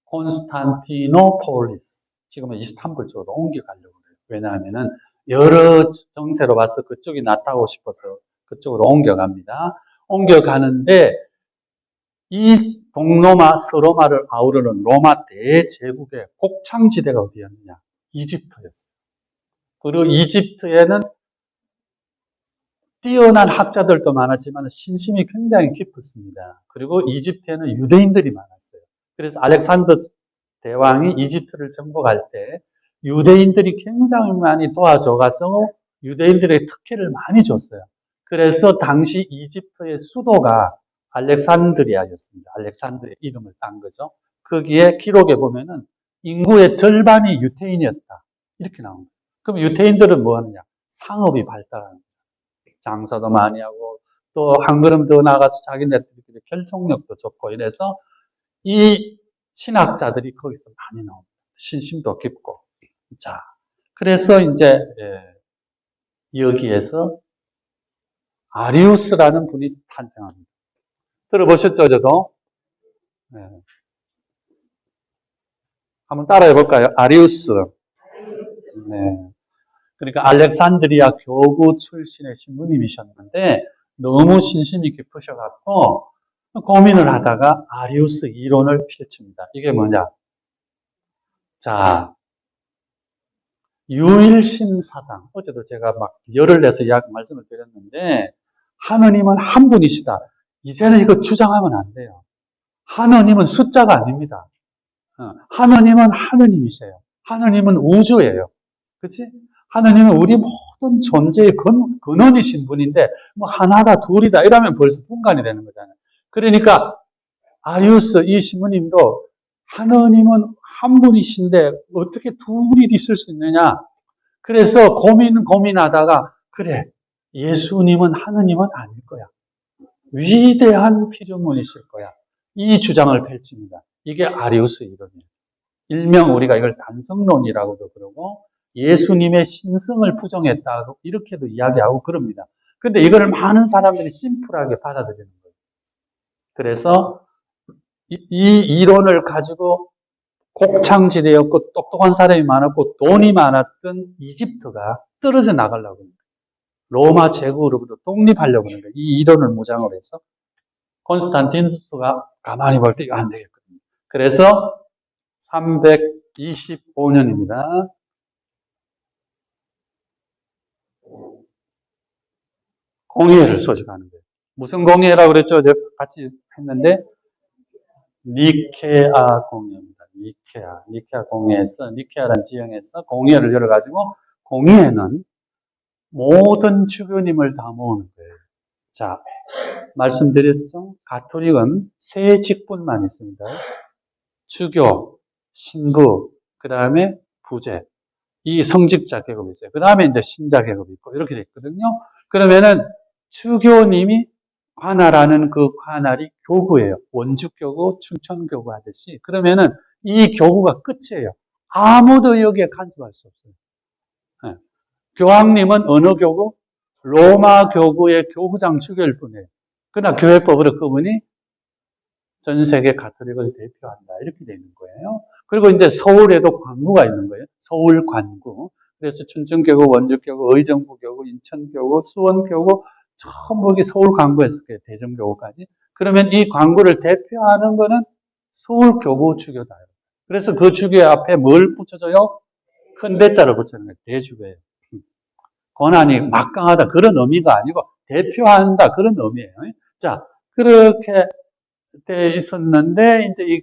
콘스탄티노폴리스, 지금은 이스탄불 쪽으로 옮겨가려고 해요. 왜냐하면은 여러 정세로 봐서 그쪽이 낫다고 싶어서 그쪽으로 옮겨갑니다. 옮겨가는데 이 동로마, 서로마를 아우르는 로마 대제국의 곡창지대가 어디였느냐? 이집트였어요. 그리고 이집트에는 뛰어난 학자들도 많았지만 신심이 굉장히 깊었습니다. 그리고 이집트에는 유대인들이 많았어요. 그래서 알렉산더 대왕이 이집트를 정복할 때 유대인들이 굉장히 많이 도와줘가서 유대인들의 특혜를 많이 줬어요. 그래서 당시 이집트의 수도가 알렉산드리아였습니다. 알렉산드리아 이름을 딴 거죠. 거기에 기록에 보면은 인구의 절반이 유태인이었다. 이렇게 나옵니다. 그럼 유태인들은 뭐 하느냐? 상업이 발달하는 거죠. 장사도 많이 하고 또 한 걸음 더 나가서 자기네들끼리 결속력도 좋고 이래서 이 신학자들이 거기서 많이 나옵니다. 신심도 깊고. 자, 그래서 이제 여기에서 아리우스라는 분이 탄생합니다. 들어보셨죠, 저도? 네. 한번 따라해 볼까요? 아리우스. 네. 그러니까 알렉산드리아 교구 출신의 신부님이셨는데 너무 신심이 깊으셔갖고 고민을 하다가 아리우스 이론을 펼칩니다. 이게 뭐냐? 자, 유일신 사상. 어제도 제가 막 열을 내서 말씀을 드렸는데 하느님은 한 분이시다. 이제는 이거 주장하면 안 돼요. 하느님은 숫자가 아닙니다. 하느님은 하느님이세요. 하느님은 우주예요. 그치? 하느님은 우리 모든 존재의 근원이신 분인데 뭐 하나다 둘이다 이러면 벌써 분간이 되는 거잖아요. 그러니까 아리우스 이 신부님도 하느님은 한 분이신데 어떻게 둘이 있을 수 있느냐. 그래서 고민하다가 그래 예수님은 하느님은 아닐 거야. 위대한 피조물이실 거야. 이 주장을 펼칩니다. 이게 아리우스 이론이에요. 일명 우리가 이걸 단성론이라고도 그러고 예수님의 신성을 부정했다고 이렇게도 이야기하고 그럽니다. 그런데 이걸 많은 사람들이 심플하게 받아들이는 거예요. 그래서 이 이론을 가지고 곡창지대였고 똑똑한 사람이 많았고 돈이 많았던 이집트가 떨어져 나가려고 합니다. 로마 제국으로부터 독립하려고 하는 거예요. 이 이론을 무장을 해서 콘스탄티누스가 가만히 볼 때 이거 안 되겠거든요. 그래서 325년입니다. 공의회를 소집하는 거예요. 무슨 공의회라고 그랬죠? 어제 같이 했는데 니케아 공의회입니다. 니케아 공의회에서 니케아라는 지형에서 공의회를 열어가지고 공의회는 모든 주교님을 다 모으는 거예요. 자, 말씀드렸죠? 가톨릭은 세 직분만 있습니다. 주교, 신부, 그 다음에 부제. 이 성직자 계급이 있어요. 그 다음에 이제 신자 계급이 있고 이렇게 돼 있거든요. 그러면은 주교님이 관할하는 그 관할이 교구예요. 원주교구, 춘천교구 하듯이. 그러면은 이 교구가 끝이에요. 아무도 여기에 간섭할 수 없어요. 네. 교황님은 어느 교구? 로마 교구의 교구장 주교일 뿐이에요. 그러나 교회법으로 그분이 전 세계 가톨릭을 대표한다. 이렇게 되는 거예요. 그리고 이제 서울에도 관구가 있는 거예요. 서울 관구. 그래서 춘천교구, 원주교구, 의정부교구, 인천교구, 수원교구, 전부 여기 서울 관구였을 거예요. 대전교구까지. 그러면 이 관구를 대표하는 거는 서울교구 주교다. 그래서 그 주교 앞에 뭘 붙여줘요? 큰 대자를 붙여는 거예요. 대주교예요. 권한이 막강하다. 그런 의미가 아니고 대표한다. 그런 의미예요. 자, 그렇게 돼 있었는데, 이제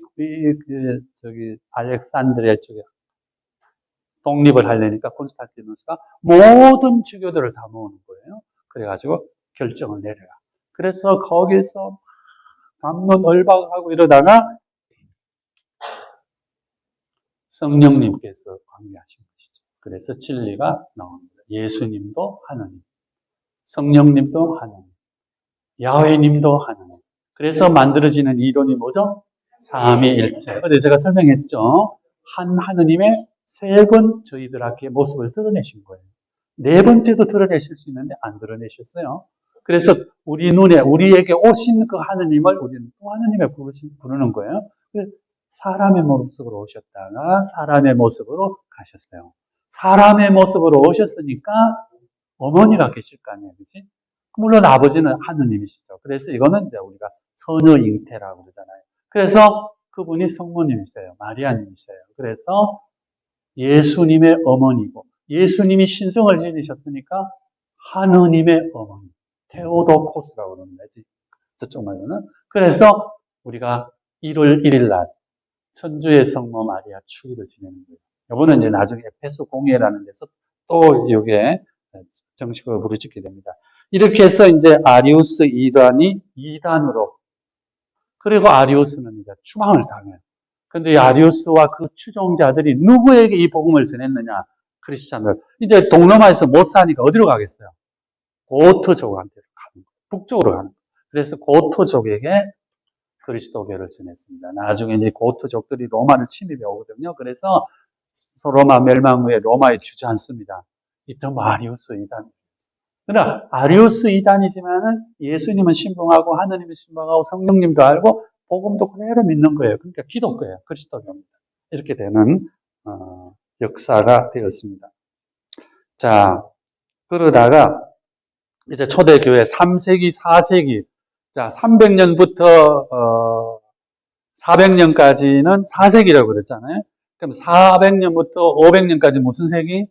저기, 알렉산드리아 쪽에 독립을 하려니까 콘스탄티누스가 모든 주교들을 다 모으는 거예요. 그래가지고 결정을 내려라. 그래서 거기서 담론 얼박하고 이러다가 성령님께서 관계하신 것이죠. 그래서 진리가 나옵니다. 예수님도 하나님, 성령님도 하나님, 야훼님도 하나님. 그래서 만들어지는 이론이 뭐죠? 삼위일체. 어제 제가 설명했죠. 한 하느님의 세 번 저희들에게 모습을 드러내신 거예요. 네 번째도 드러내실 수 있는데 안 드러내셨어요. 그래서 우리 눈에 우리에게 오신 그 하느님을 우리는 또 하느님의 부르는 거예요. 사람의 모습으로 오셨다가 사람의 모습으로 가셨어요. 사람의 모습으로 오셨으니까 어머니가 계실 거 아니에요, 그렇지? 물론 아버지는 하느님이시죠. 그래서 이거는 이제 우리가 처녀잉태라고 그러잖아요. 그래서 그분이 성모님이세요, 마리아님이세요. 그래서 예수님의 어머니고 예수님이 신성을 지니셨으니까 하느님의 어머니, 테오도코스라고 그러는 거지. 저쪽 말로는. 그래서 우리가 1월 1일 날 천주의 성모 마리아 축일을 지내는 거예요. 이거는 이제 나중에 에페소 공예라는 데서 또 이게 정식으로 부르짖게 됩니다. 이렇게 해서 이제 아리우스 이단이 2단으로, 그리고 아리우스는 이제 추방을 당해요. 근데 이 아리우스와 그 추종자들이 누구에게 이 복음을 전했느냐? 크리스찬들. 이제 동로마에서 못 사니까 어디로 가겠어요? 고트족한테 가는 거예요. 북쪽으로 가는 거예요. 그래서 고트족에게 그리스도교를 전했습니다. 나중에 이제 고트족들이 로마를 침입해 오거든요. 그래서 로마 멸망 후에 로마에 주저앉습니다. 이때 아리우스 이단. 그러나 아리우스 이단이지만은 예수님은 신봉하고 하느님은 신봉하고 성령님도 알고 복음도 그대로 믿는 거예요. 그러니까 기독교예요. 그리스도교입니다. 이렇게 되는 역사가 되었습니다. 자, 그러다가 이제 초대교회 3세기, 4세기, 자 300년부터 400년까지는 4세기라고 그랬잖아요. 그럼 400년부터 500년까지 무슨 세기?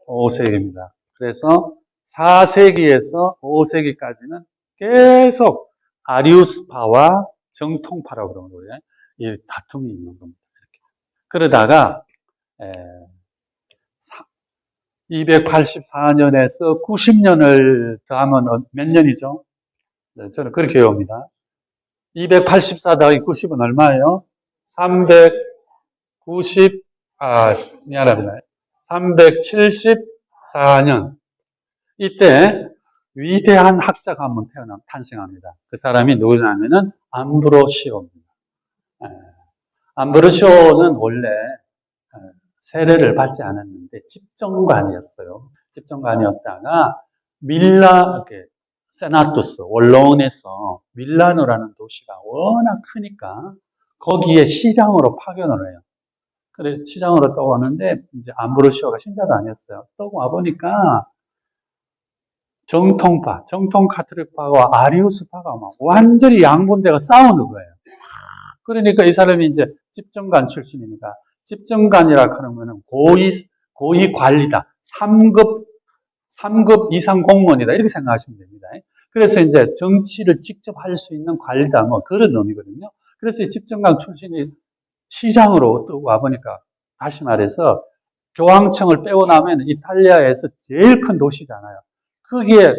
5세기입니다. 그래서 4세기에서 5세기까지는 계속 아리우스파와 정통파라고 그러는 거예요. 이 다툼이 있는 겁니다. 이렇게. 그러다가 284년에서 90년을 더하면 몇 년이죠? 네, 저는 그렇게 외웁니다. 284 더하기 90은 얼마예요? mi안합니다. 374년. 이때 위대한 학자가 한번 탄생합니다. 그 사람이 누구냐면은 암브로시오입니다. 암브로시오는 원래 세례를 받지 않았는데 집정관이었어요. 집정관이었다가 세나투스, 원로원에서 밀라노라는 도시가 워낙 크니까 거기에 시장으로 파견을 해요. 그래 시장으로 떠오는데 이제 암브로시오가 신자도 아니었어요. 떠와 보니까 정통 카톨릭파와 아리우스파가 막 완전히 양분대가 싸우는 거예요. 그러니까 이 사람이 이제 집정관 출신이니까 집정관이라 그러면은 고위 관리다. 3급 이상 공무원이다. 이렇게 생각하시면 됩니다. 그래서 이제 정치를 직접 할 수 있는 관리다. 뭐 그런 의미거든요. 그래서 이 집정관 출신이 시장으로 또 와보니까 다시 말해서 교황청을 빼고 나면 이탈리아에서 제일 큰 도시잖아요. 거기에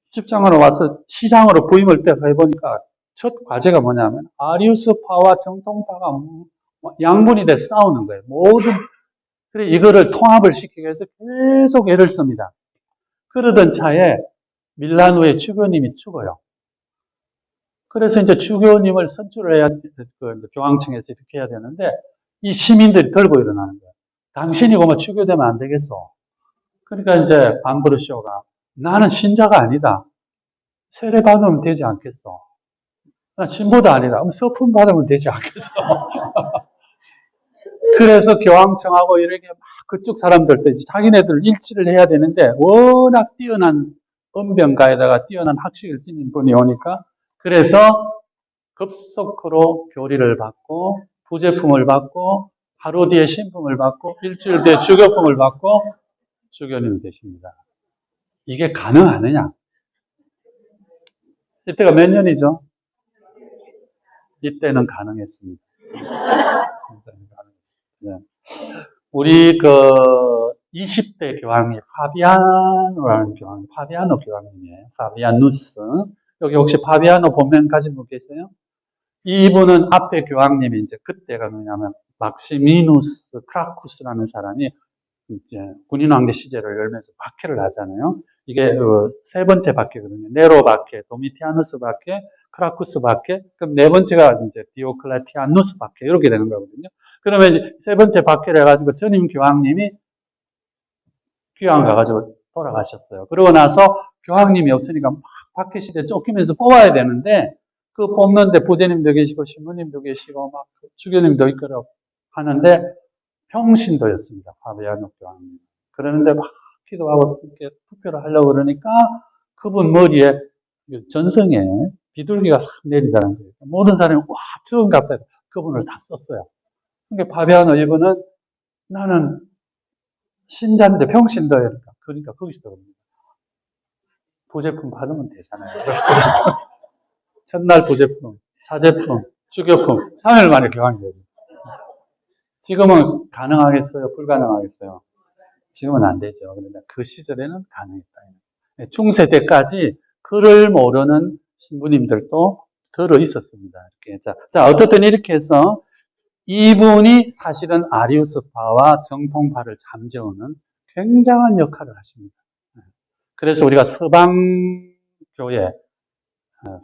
집정관으로 와서 시장으로 부임을 때 해보니까 첫 과제가 뭐냐면 아리우스파와 정통파가 양분이 돼 싸우는 거예요. 그래 이거를 통합을 시키기 위해서 계속 애를 씁니다. 그러던 차에 밀라노의 주교님이 죽어요. 그래서 이제 주교님을 선출을 해야, 교황청에서 이렇게 해야 되는데, 이 시민들이 들고 일어나는 거예요. 당신이 뭐 주교되면 안 되겠어. 그러니까 이제 암브로시오가 나는 신자가 아니다. 세례 받으면 되지 않겠어. 나 신부도 아니다. 그럼 서품 받으면 되지 않겠어. 그래서 교황청하고 이렇게 막 그쪽 사람들도 이제 자기네들 일치를 해야 되는데 워낙 뛰어난 언변가에다가 뛰어난 학식을 지닌 분이 오니까 그래서 급속으로 교리를 받고 부제품을 받고 하루 뒤에 신품을 받고 일주일 뒤에 주교품을 받고 주교님이 되십니다. 이게 가능하느냐? 이때가 몇 년이죠? 이때는 가능했습니다. 우리 20대 교황이 파비아노 교황님이에요. 파비아누스. 여기 혹시 파비아노 본명 가진 분 계세요? 이분은 앞에 교황님이 이제 그때가 뭐냐면 막시미누스 크라쿠스라는 사람이 이제 군인 황제 시제를 열면서 박해를 하잖아요. 이게 세 번째 박해거든요. 네로 박해, 도미티아누스 박해, 크라쿠스 박해, 그럼 네 번째가 이제 디오클레티아누스 박해 이렇게 되는 거거든요. 그러면 세 번째 박해를 해가지고 전임 교황님이 귀양 가가지고 돌아가셨어요. 그러고 나서 교황님이 없으니까 막 박해 시대 쫓기면서 뽑아야 되는데 그 뽑는데 부제님도 계시고 신부님도 계시고 막 주교님도 있고 하는데 평신도였습니다. 파비아노 교황님. 그러는데 막 기도하고 이렇게 투표를 하려고 그러니까 그분 머리에 전성에 비둘기가 싹 내리다는 거예요. 모든 사람이 와 저건갑다. 그분을 다 썼어요. 그러니까 파비아노 이분은 나는 신자인데 평신도니까 그러니까 거기서 들어옵니다. 부제품 받으면 되잖아요. 첫날 부제품, 사제품, 주교품 3일 만에 교황이 돼요. 지금은 가능하겠어요? 불가능하겠어요? 지금은 안 되죠. 그런데 그 시절에는 가능했다. 중세 때까지 글을 모르는 신부님들도 들어 있었습니다. 이렇게. 자, 어떻든 이렇게 해서 이분이 사실은 아리우스파와 정통파를 잠재우는 굉장한 역할을 하십니다. 그래서 우리가 서방교회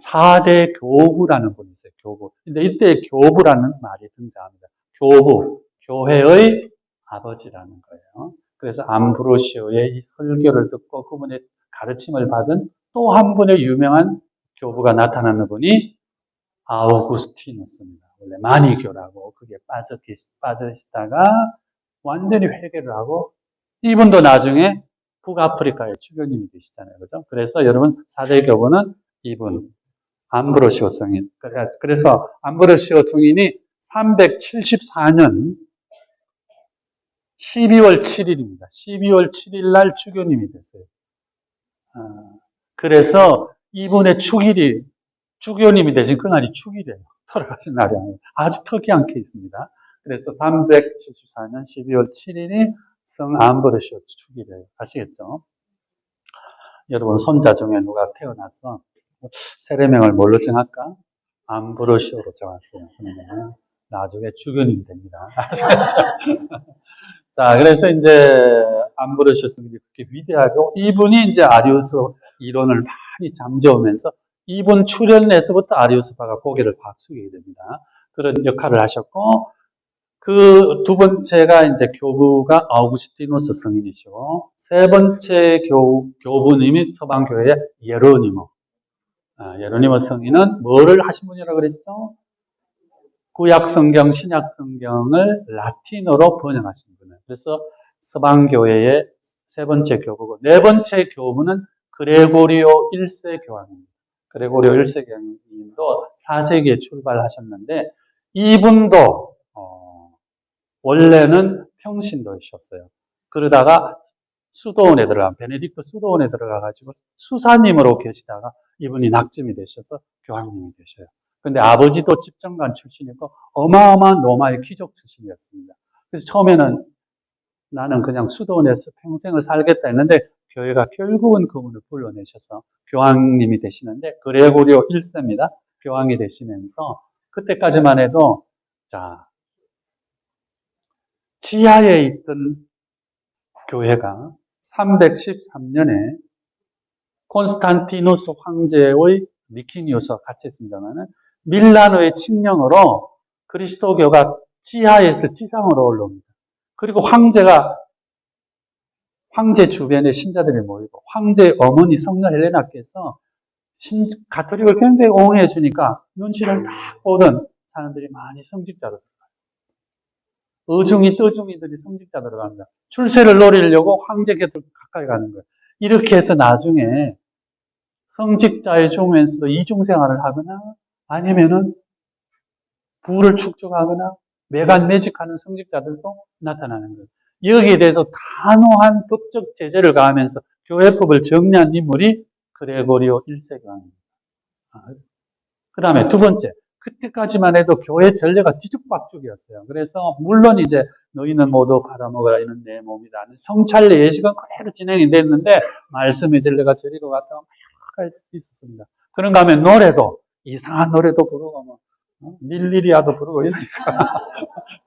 4대 교부라는 분이 있어요. 교부. 근데 이때 교부라는 말이 등장합니다. 교부, 교회의 아버지라는 거예요. 그래서 암브로시오의 이 설교를 듣고 그분의 가르침을 받은 또 한 분의 유명한 교부가 나타나는 분이 아우구스티누스입니다. 원래 마니교라고 그게 빠져 있다가 완전히 회개를 하고 이분도 나중에 북아프리카의 주교님이 되시잖아요. 그죠? 그래서 여러분 4대 교부는 이분 암브로시오 성인. 그래서 암브로시오 성인이 374년 12월 7일입니다. 12월 7일 날 주교님이 됐어요. 그래서 이분의 축일이 주교님이 되신 그날이 축일이에요. 돌아가신 날이 아니에요. 아주 특이한 케이스입니다. 그래서 374년 12월 7일이 성 암브로시오 축일이에요. 아시겠죠? 여러분 손자 중에 누가 태어나서 세례명을 뭘로 정할까? 암브로시오로 정했어요. 그러면 나중에 주교님이 됩니다. 자, 그래서 이제 암브로시오 스님이 그렇게 위대하고 이분이 이제 아리우스 이론을 많이 잠재우면서 이분 출현에서부터 아리우스파가 고개를 박수게 됩니다. 그런 역할을 하셨고 그 두 번째가 이제 교부가 아우구스티누스 성인이시고 세 번째 교부님이 서방교회의 예로니모. 예로니모 성인은 뭐를 하신 분이라고 그랬죠? 구약 성경, 신약 성경을 라틴어로 번역하신 분이에요. 그래서 서방교회의 세 번째 교부고 네 번째 교부는 그레고리오 1세 교황입니다. 그레고리오 1세 교황님도 4세기에 출발하셨는데 이분도 원래는 평신도이셨어요. 그러다가 수도원에 베네딕토 수도원에 들어가가지고 수사님으로 계시다가 이분이 낙점이 되셔서 교황님이 되셔요. 근데 아버지도 집정관 출신이고 어마어마한 로마의 귀족 출신이었습니다. 그래서 처음에는 나는 그냥 수도원에서 평생을 살겠다 했는데 교회가 결국은 그분을 불러내셔서 교황님이 되시는데 그레고리오 1세입니다. 교황이 되시면서 그때까지만 해도 자 지하에 있던 교회가 313년에 콘스탄티누스 황제의 미키니우스와 같이 했습니다만 밀라노의 칙령으로 그리스도교가 지하에서 지상으로 올라옵니다. 그리고 황제 주변에 신자들이 모이고 황제의 어머니 성녀 헬레나께서 가톨릭을 굉장히 옹호해 주니까 눈치를 딱 보던 사람들이 많이 성직자로 들어가요. 어중이 떠중이들이 성직자 들어갑니다. 출세를 노리려고 황제 곁으로 가까이 가는 거예요. 이렇게 해서 나중에 성직자의 중에서도 이중생활을 하거나 아니면은 부를 축적하거나 매간매직하는 성직자들도 나타나는 거예요. 여기에 대해서 단호한 법적 제재를 가하면서 교회법을 정리한 인물이 그레고리오 1세 교황입니다. 그 다음에 두 번째, 그때까지만 해도 교회 전례가 뒤죽박죽이었어요. 그래서 물론 이제 너희는 모두 받아먹어라 이런 내 몸이다. 성찬례 예식은 그대로 진행이 됐는데 말씀의 전례가 저리로 갔다가 막 여러 가지 있었습니다. 그런가 하면 노래도 이상한 노래도 부르고 뭐 릴리리아도 부르고 이러니까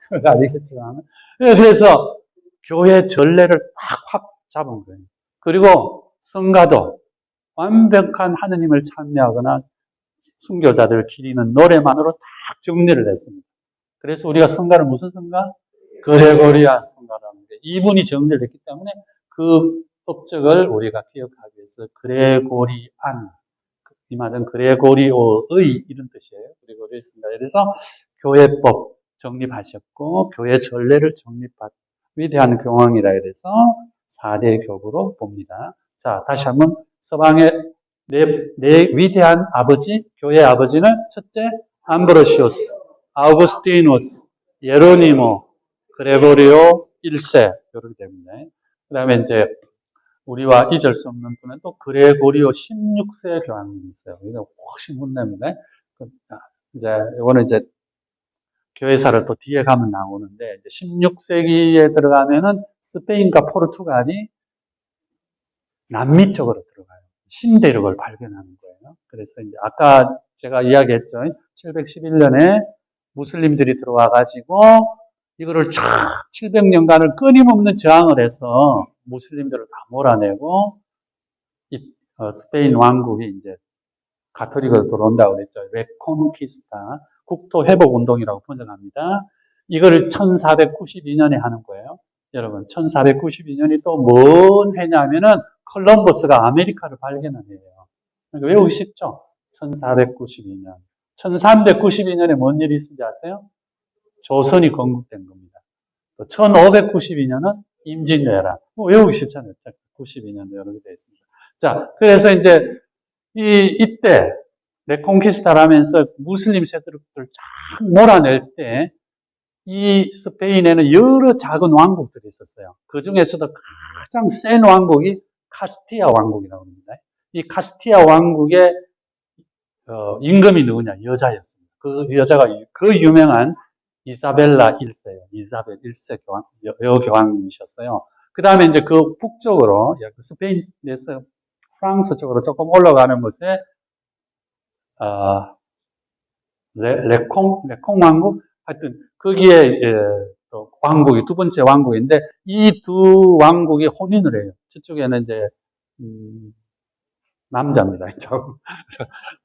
그건 아니겠지만 그래서 교회 전례를 딱 확 잡은 거예요. 그리고 성가도 완벽한 하느님을 찬미하거나 순교자들을 기리는 노래만으로 딱 정리를 했습니다. 그래서 우리가 성가를 무슨 성가? 그레고리안 성가라는 게 이분이 정렬됐기 때문에 그 업적을 우리가 기억하기 위해서 그레고리안, 이 말은 그레고리오의 이런 뜻이에요. 그레고리의 성가. 그래서 교회법 정립하셨고 교회 전례를 정립한 위대한 교황이라 해서 4대 교부로 봅니다. 자, 다시 한번 서방의 네 위대한 아버지, 교회 아버지는 첫째 암브로시오스, 아우구스티누스, 예로니모, 그레고리오 1세 이렇게 됩니다. 그 다음에 이제 우리와 잊을 수 없는 분은 또 그레고리오 16세 교황님이 있어요. 이거 훨씬 혼납니다. 이제 이거는 이제 교회사를 또 뒤에 가면 나오는데 이제 16세기에 들어가면은 스페인과 포르투갈이 남미 쪽으로 들어가요. 신대륙을 발견하는 거예요. 그래서 이제 아까 제가 이야기했죠. 711년에 무슬림들이 들어와 가지고 이거를 쫙 700년간을 끊임없는 저항을 해서 무슬림들을 다 몰아내고 스페인 왕국이 이제 가톨릭으로 들어온다고 그랬죠. 레콘키스타, 국토 회복 운동이라고 번역합니다. 이걸 1492년에 하는 거예요. 여러분, 1492년이 또 뭔 해냐면은 콜럼버스가 아메리카를 발견한 해예요. 그러니까 외우기 쉽죠? 1492년. 1392년에 뭔 일이 있는지 아세요? 조선이 건국된 겁니다. 또 1592년은 임진왜란. 외우기 쉽잖아요. 92년도 이렇게 되어 있습니다. 자, 그래서 이제 이때 레콩키스타라면서 무슬림 세력들을 쫙 몰아낼 때 이 스페인에는 여러 작은 왕국들이 있었어요. 그 중에서도 가장 센 왕국이 카스티아 왕국이라고 합니다. 이 카스티아 왕국의 임금이 누구냐? 여자였습니다. 그 여자가 그 유명한 이사벨라 1세예요. 이사벨 1세 여교황님이셨어요. 그 다음에 이제 그 북쪽으로 스페인에서 프랑스 쪽으로 조금 올라가는 곳에 레콩 왕국? 하여튼, 거기에, 또 왕국이, 두 번째 왕국인데, 이 두 왕국이 혼인을 해요. 저쪽에는 이제, 남자입니다.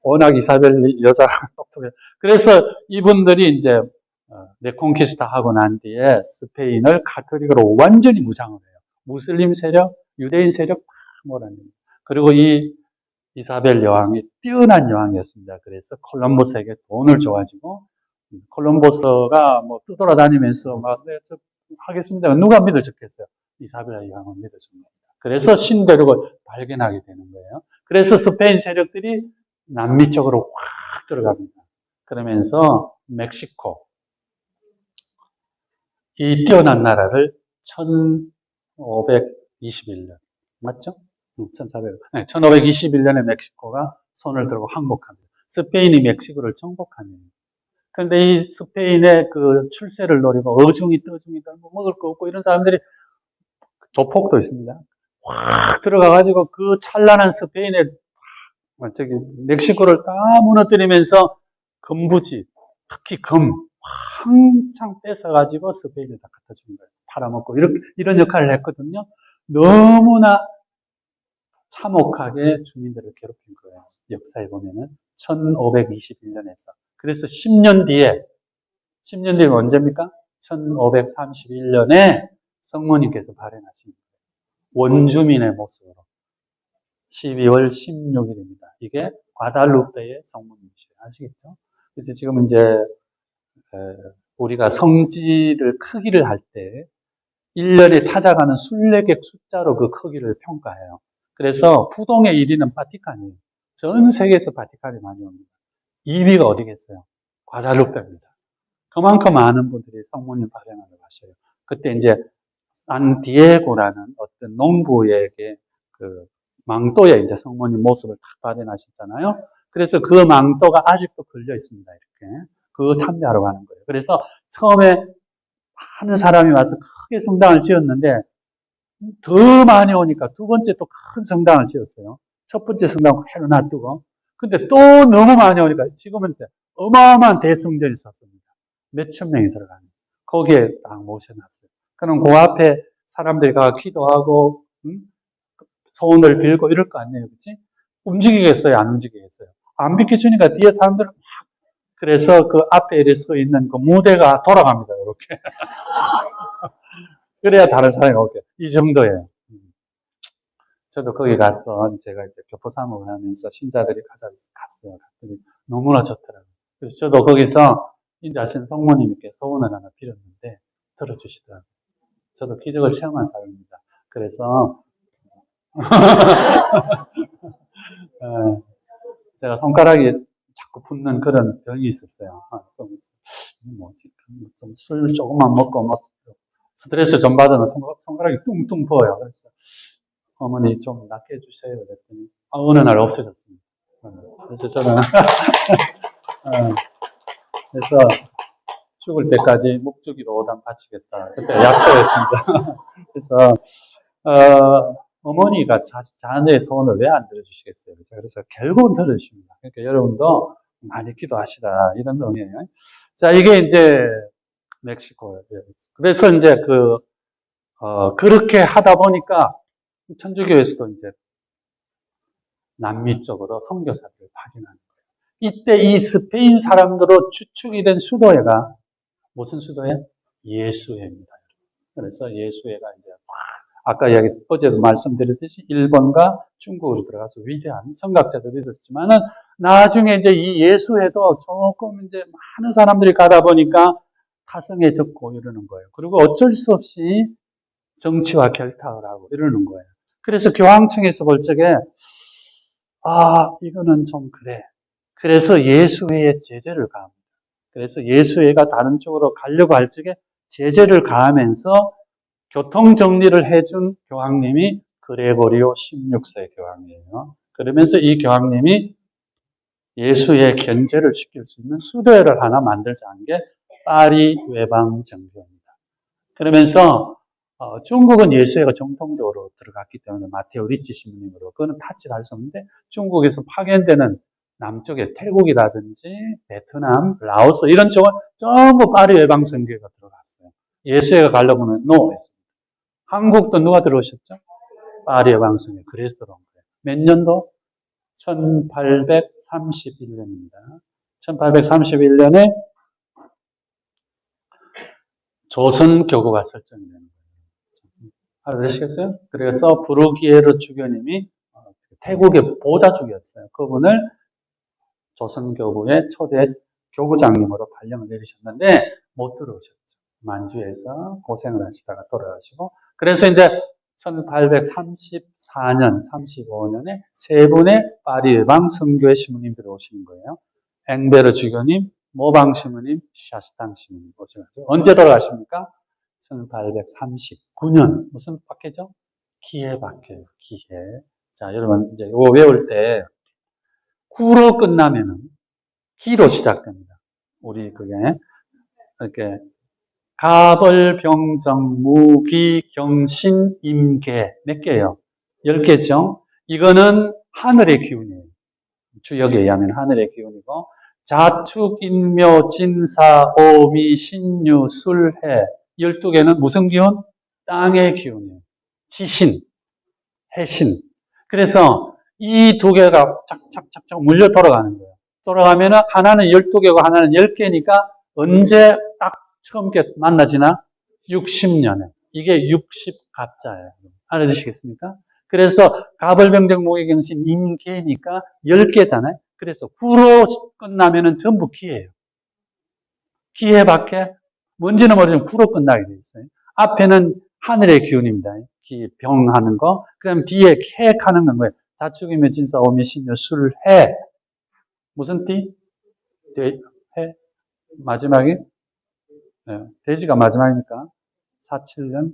워낙 이사벨 여자가 똑똑해요. 그래서 이분들이 이제, 레콩키스타 하고 난 뒤에 스페인을 가톨릭으로 완전히 무장을 해요. 무슬림 세력, 유대인 세력 다 몰아냅니다. 그리고 이 이사벨 여왕이 뛰어난 여왕이었습니다. 그래서 콜럼버스에게 돈을 줘가지고 콜럼버스가 뭐 떠돌아다니면서 막 네, 저 하겠습니다. 누가 믿어줬겠어요? 이사벨 여왕을 믿어줍니다. 그래서 신대륙을 발견하게 되는 거예요. 그래서 스페인 세력들이 남미 쪽으로 확 들어갑니다. 그러면서 멕시코 이 뛰어난 나라를 1521년 맞죠? 1521년에 멕시코가 손을 들고 항복합니다. 스페인이 멕시코를 정복합니다. 그런데 이 스페인의 그 출세를 노리고 어중이 떠중이 들고 먹을 거 없고 이런 사람들이 조폭도 있습니다. 확 들어가가지고 그 찬란한 스페인의 멕시코를 다 무너뜨리면서 금부지, 특히 금, 한창 뺏어가지고 스페인에 다 갖다 주는 거예요. 팔아먹고 이런 역할을 했거든요. 너무나 참혹하게 주민들을 괴롭힌 거예요. 역사에 보면은 1521년에서. 그래서 10년 뒤에 언제입니까? 1531년에 성모님께서 발행하신 거예요. 원주민의 모습으로 12월 16일입니다. 이게 과달루페의 성모님이시죠. 아시겠죠? 그래서 지금 이제 우리가 성지를 크기를 할 때 1년에 찾아가는 순례객 숫자로 그 크기를 평가해요. 그래서 부동의 1위는 바티칸이에요. 전 세계에서 바티칸이 많이 옵니다. 2위가 어디겠어요? 과달루페입니다. 그만큼 많은 분들이 성모님 발행하러 가셔요. 그때 이제 산디에고라는 어떤 농부에게 그 망토에 이제 성모님 모습을 딱 발현하셨잖아요. 그래서 그 망토가 아직도 걸려 있습니다. 이렇게. 그거 참배하러 가는 거예요. 그래서 처음에 많은 사람이 와서 크게 성당을 지었는데 더 많이 오니까 두 번째 또 큰 성당을 지었어요. 첫 번째 성당 해로 놔두고. 근데 또 너무 많이 오니까 지금은 어마어마한 대성전이 섰습니다. 몇천 명이 들어가는. 거기에 딱 모셔놨어요. 그럼 그 앞에 사람들이 가 기도하고, 소원을 빌고 이럴 거 아니에요. 그치? 움직이겠어요? 안 움직이겠어요? 안 비켜주니까 뒤에 사람들은 막 그래서 그 앞에 이렇게 서 있는 그 무대가 돌아갑니다. 이렇게. 그래야 다른 사람이 오게. 이 정도예요. 저도 거기 가서 제가 이제 교포상을 하면서 신자들이 가자고 해서 갔어요. 갔더니 너무나 좋더라고요. 그래서 저도 거기서 인자하신 성모님께 소원을 하나 빌었는데 들어주시더라고요. 저도 기적을 체험한 사람입니다. 그래서 제가 손가락이 자꾸 붓는 그런 병이 있었어요. 좀 술 조금만 먹고 뭐 스트레스 좀 받으면 손가락이 뚱뚱 부어요. 그래서 어머니 좀 낫게 해주세요. 그랬더니 어느 날 없어졌습니다. 그래서 저는 그래서 죽을 때까지 목주기로 오단 바치겠다. 그때 약속했습니다. 그래서 어머니가 자녀의 소원을 왜 안 들어주시겠어요? 그래서 결국은 들어주십니다. 그러니까 여러분도 많이 기도하시라 이런 의미예요. 자, 이게 이제 멕시코예요. 그래서 이제 그렇게 하다 보니까 천주교에서도 이제 남미 쪽으로 선교사들을 파견하는 거예요. 이때 이 스페인 사람들로 주축이 된 수도회가 무슨 수도회? 예수회입니다. 그래서 예수회가 이제 아까 어제도 말씀드렸듯이 일본과 중국으로 들어가서 위대한 성각자들이 있었지만은 나중에 이제 이 예수회도 조금 이제 많은 사람들이 가다 보니까 타성에 젖고 이러는 거예요. 그리고 어쩔 수 없이 정치와 결탁을 하고 이러는 거예요. 그래서 교황청에서 볼 적에 이거는 좀 그래. 그래서 예수회에 제재를 가합니다. 그래서 예수회가 다른 쪽으로 가려고 할 적에 제재를 가하면서 교통정리를 해준 교황님이 그레고리오 16세 교황이에요. 그러면서 이 교황님이 예수의 견제를 시킬 수 있는 수도회를 하나 만들자는 게 파리 외방정교입니다. 그러면서 중국은 예수회가 정통적으로 들어갔기 때문에 마테오 리치 신부님으로 그거는 타치를 할 수 없는데 중국에서 파견되는 남쪽의 태국이라든지 베트남, 라오스 이런 쪽은 전부 파리 외방선교회가 들어갔어요. 예수회가 가려고는 노 했습니다. 한국도 누가 들어오셨죠? 파리 외방선교회. 그래서 들어온 거예요. 몇 년도? 1831년입니다. 1831년에 조선교구가 설정이 되는 거예요. 알아두시겠어요? 그래서 부르기에르 주교님이 태국의 보좌주교였어요. 그분을 조선교구의 초대 교구장님으로 발령을 내리셨는데 못 들어오셨죠. 만주에서 고생을 하시다가 돌아가시고 그래서 이제 1834년, 35년에 세 분의 파리 외방 선교회 신부님들이 오시는 거예요. 앵베르 주교님, 모방 신부님, 샤스탕 신부님 오셔가지고 언제 돌아가십니까? 1839년 무슨 박해죠? 기해 박해요. 기해. 자, 여러분 이제 이거 외울 때 구로 끝나면은 기로 시작됩니다. 우리 그게 이렇게 가벌병정, 무기, 경신, 임계 몇 개예요? 10개죠? 이거는 하늘의 기운이에요. 주역에 의하면 하늘의 기운이고 자축, 인묘, 진사, 오미, 신유, 술해 12개는 무슨 기운? 땅의 기운이에요. 지신, 해신. 그래서 이 두 개가 착착착착 물려 돌아가는 거예요. 돌아가면은 하나는 12개고 하나는 10개니까 언제 딱 처음 만나지나? 60년에. 이게 60가짜예요. 알아두시겠습니까? 그래서 가벌병정 무기경신 임계니까 10개잖아요. 그래서 구로 끝나면은 전부 기예요. 기회밖에 뭔지는 모르지만 구로 끝나게 돼 있어요. 앞에는 하늘의 기운입니다. 기, 병하는 거. 그다음 뒤에 캐하는 건 뭐예요? 자축이면 진사, 오미, 신유, 술, 해. 무슨 띠? 해. 마지막에? 네. 돼지가 마지막이니까. 47년,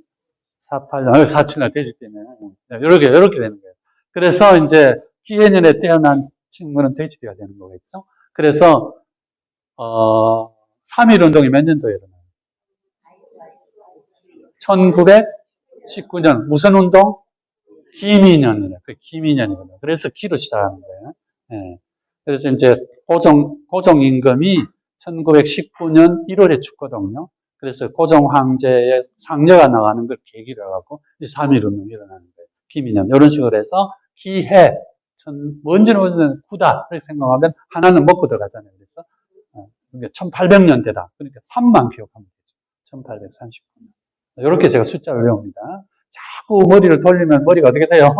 48년, 47년 돼지 때문에. 네. 이렇게 되는 거예요. 그래서 이제 기해년에 태어난 친구는 돼지띠가 되는 거겠죠? 그래서, 3.1 운동이 몇 년도에 일어나요? 1919년. 무슨 운동? 기민년이래요. 그 기민년이거든요. 그래서 기로 시작하는 거예요. 네. 그래서 이제 고종임금이 1919년 1월에 죽거든요. 그래서 고종 황제의 상녀가 나가는 걸 계기로 해갖고 3.1 운동이 일어나는 거예요. 기민년. 이런 식으로 해서 기해. 뭔지는 구다. 이렇게 생각하면 하나는 먹고 들어가잖아요. 그래서 그러니까 1800년대다. 그러니까 3만 기억하면 되죠. 1839년. 이렇게 제가 숫자를 외웁니다. 자꾸 머리를 돌리면 머리가 어떻게 돼요?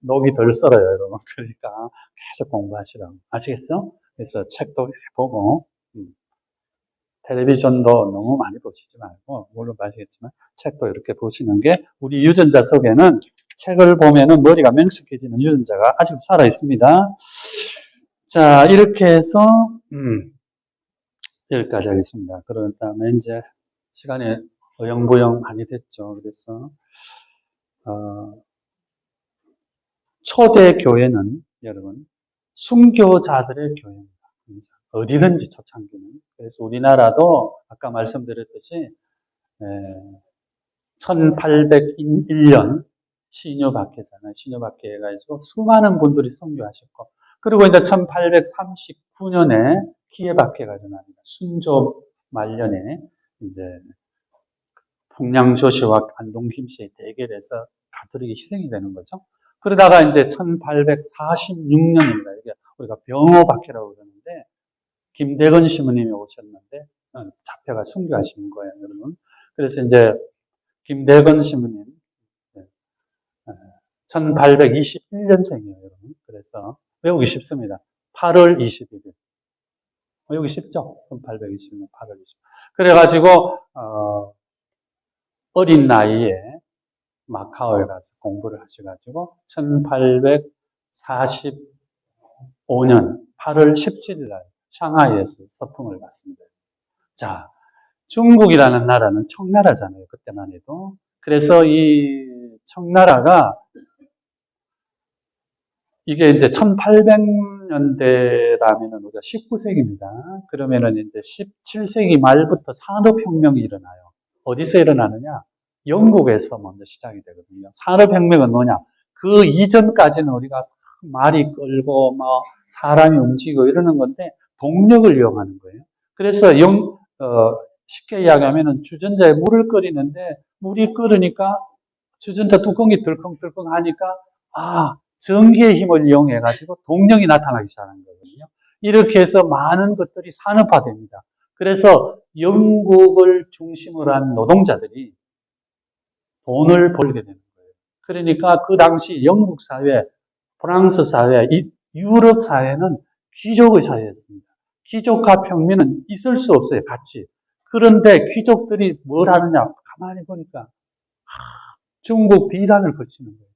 녹이 덜 썰어요, 여러분. 그러니까 계속 공부하시라고. 아시겠어? 그래서 책도 이렇게 보고, 텔레비전도 너무 많이 보시지 말고, 물론 아시겠지만, 책도 이렇게 보시는 게, 우리 유전자 속에는 책을 보면은 머리가 맹숙해지는 유전자가 아직 살아 있습니다. 자, 이렇게 해서, 여기까지 하겠습니다. 그런 다음에 이제 시간이 어영부영 많이 됐죠. 그래서, 초대 교회는 여러분, 순교자들의 교회입니다. 어디든지 초창기는. 그래서 우리나라도 아까 말씀드렸듯이 1801년 신유박해잖아요. 신유박해가 있고 수많은 분들이 선교하셨고, 그리고 이제 1839년에 기해박해가 일어납니다. 순조 말년에 이제 풍량조씨와 안동김씨의 대결에서 가톨릭이 희생이 되는 거죠. 그러다가 이제 1846년입니다. 이게 우리가 병호박해라고 그러는데, 김대건 시모님이 오셨는데, 잡혀가 순교하신 거예요, 여러분. 그래서 이제, 김대건 시모님, 1821년생이에요, 여러분. 그래서 외우기 쉽습니다. 8월 21일. 외우기 쉽죠? 1821년 8월 20일. 그래가지고, 어린 나이에 마카오에 가서 공부를 하셔가지고 1845년 8월 17일 날 상하이에서 서풍을 받습니다. 자, 중국이라는 나라는 청나라잖아요. 그때만 해도. 그래서 이 청나라가 이게 이제 1800년대라면은 우리가 19세기입니다. 그러면은 이제 17세기 말부터 산업혁명이 일어나요. 어디서 일어나느냐? 영국에서 먼저 시작이 되거든요. 산업혁명은 뭐냐? 그 이전까지는 우리가 말이 끌고 사람이 움직이고 이러는 건데 동력을 이용하는 거예요. 그래서 쉽게 이야기하면은 주전자에 물을 끓이는데 물이 끓으니까 주전자 뚜껑이 들컹들컹 하니까 전기의 힘을 이용해 가지고 동력이 나타나기 시작하는 거거든요. 이렇게 해서 많은 것들이 산업화됩니다. 그래서 영국을 중심으로 한 노동자들이 돈을 벌게 되는 거예요. 그러니까 그 당시 영국 사회, 프랑스 사회, 유럽 사회는 귀족의 사회였습니다. 귀족과 평민은 있을 수 없어요, 같이. 그런데 귀족들이 뭘 하느냐? 가만히 보니까 중국 비단을 거치는 거예요.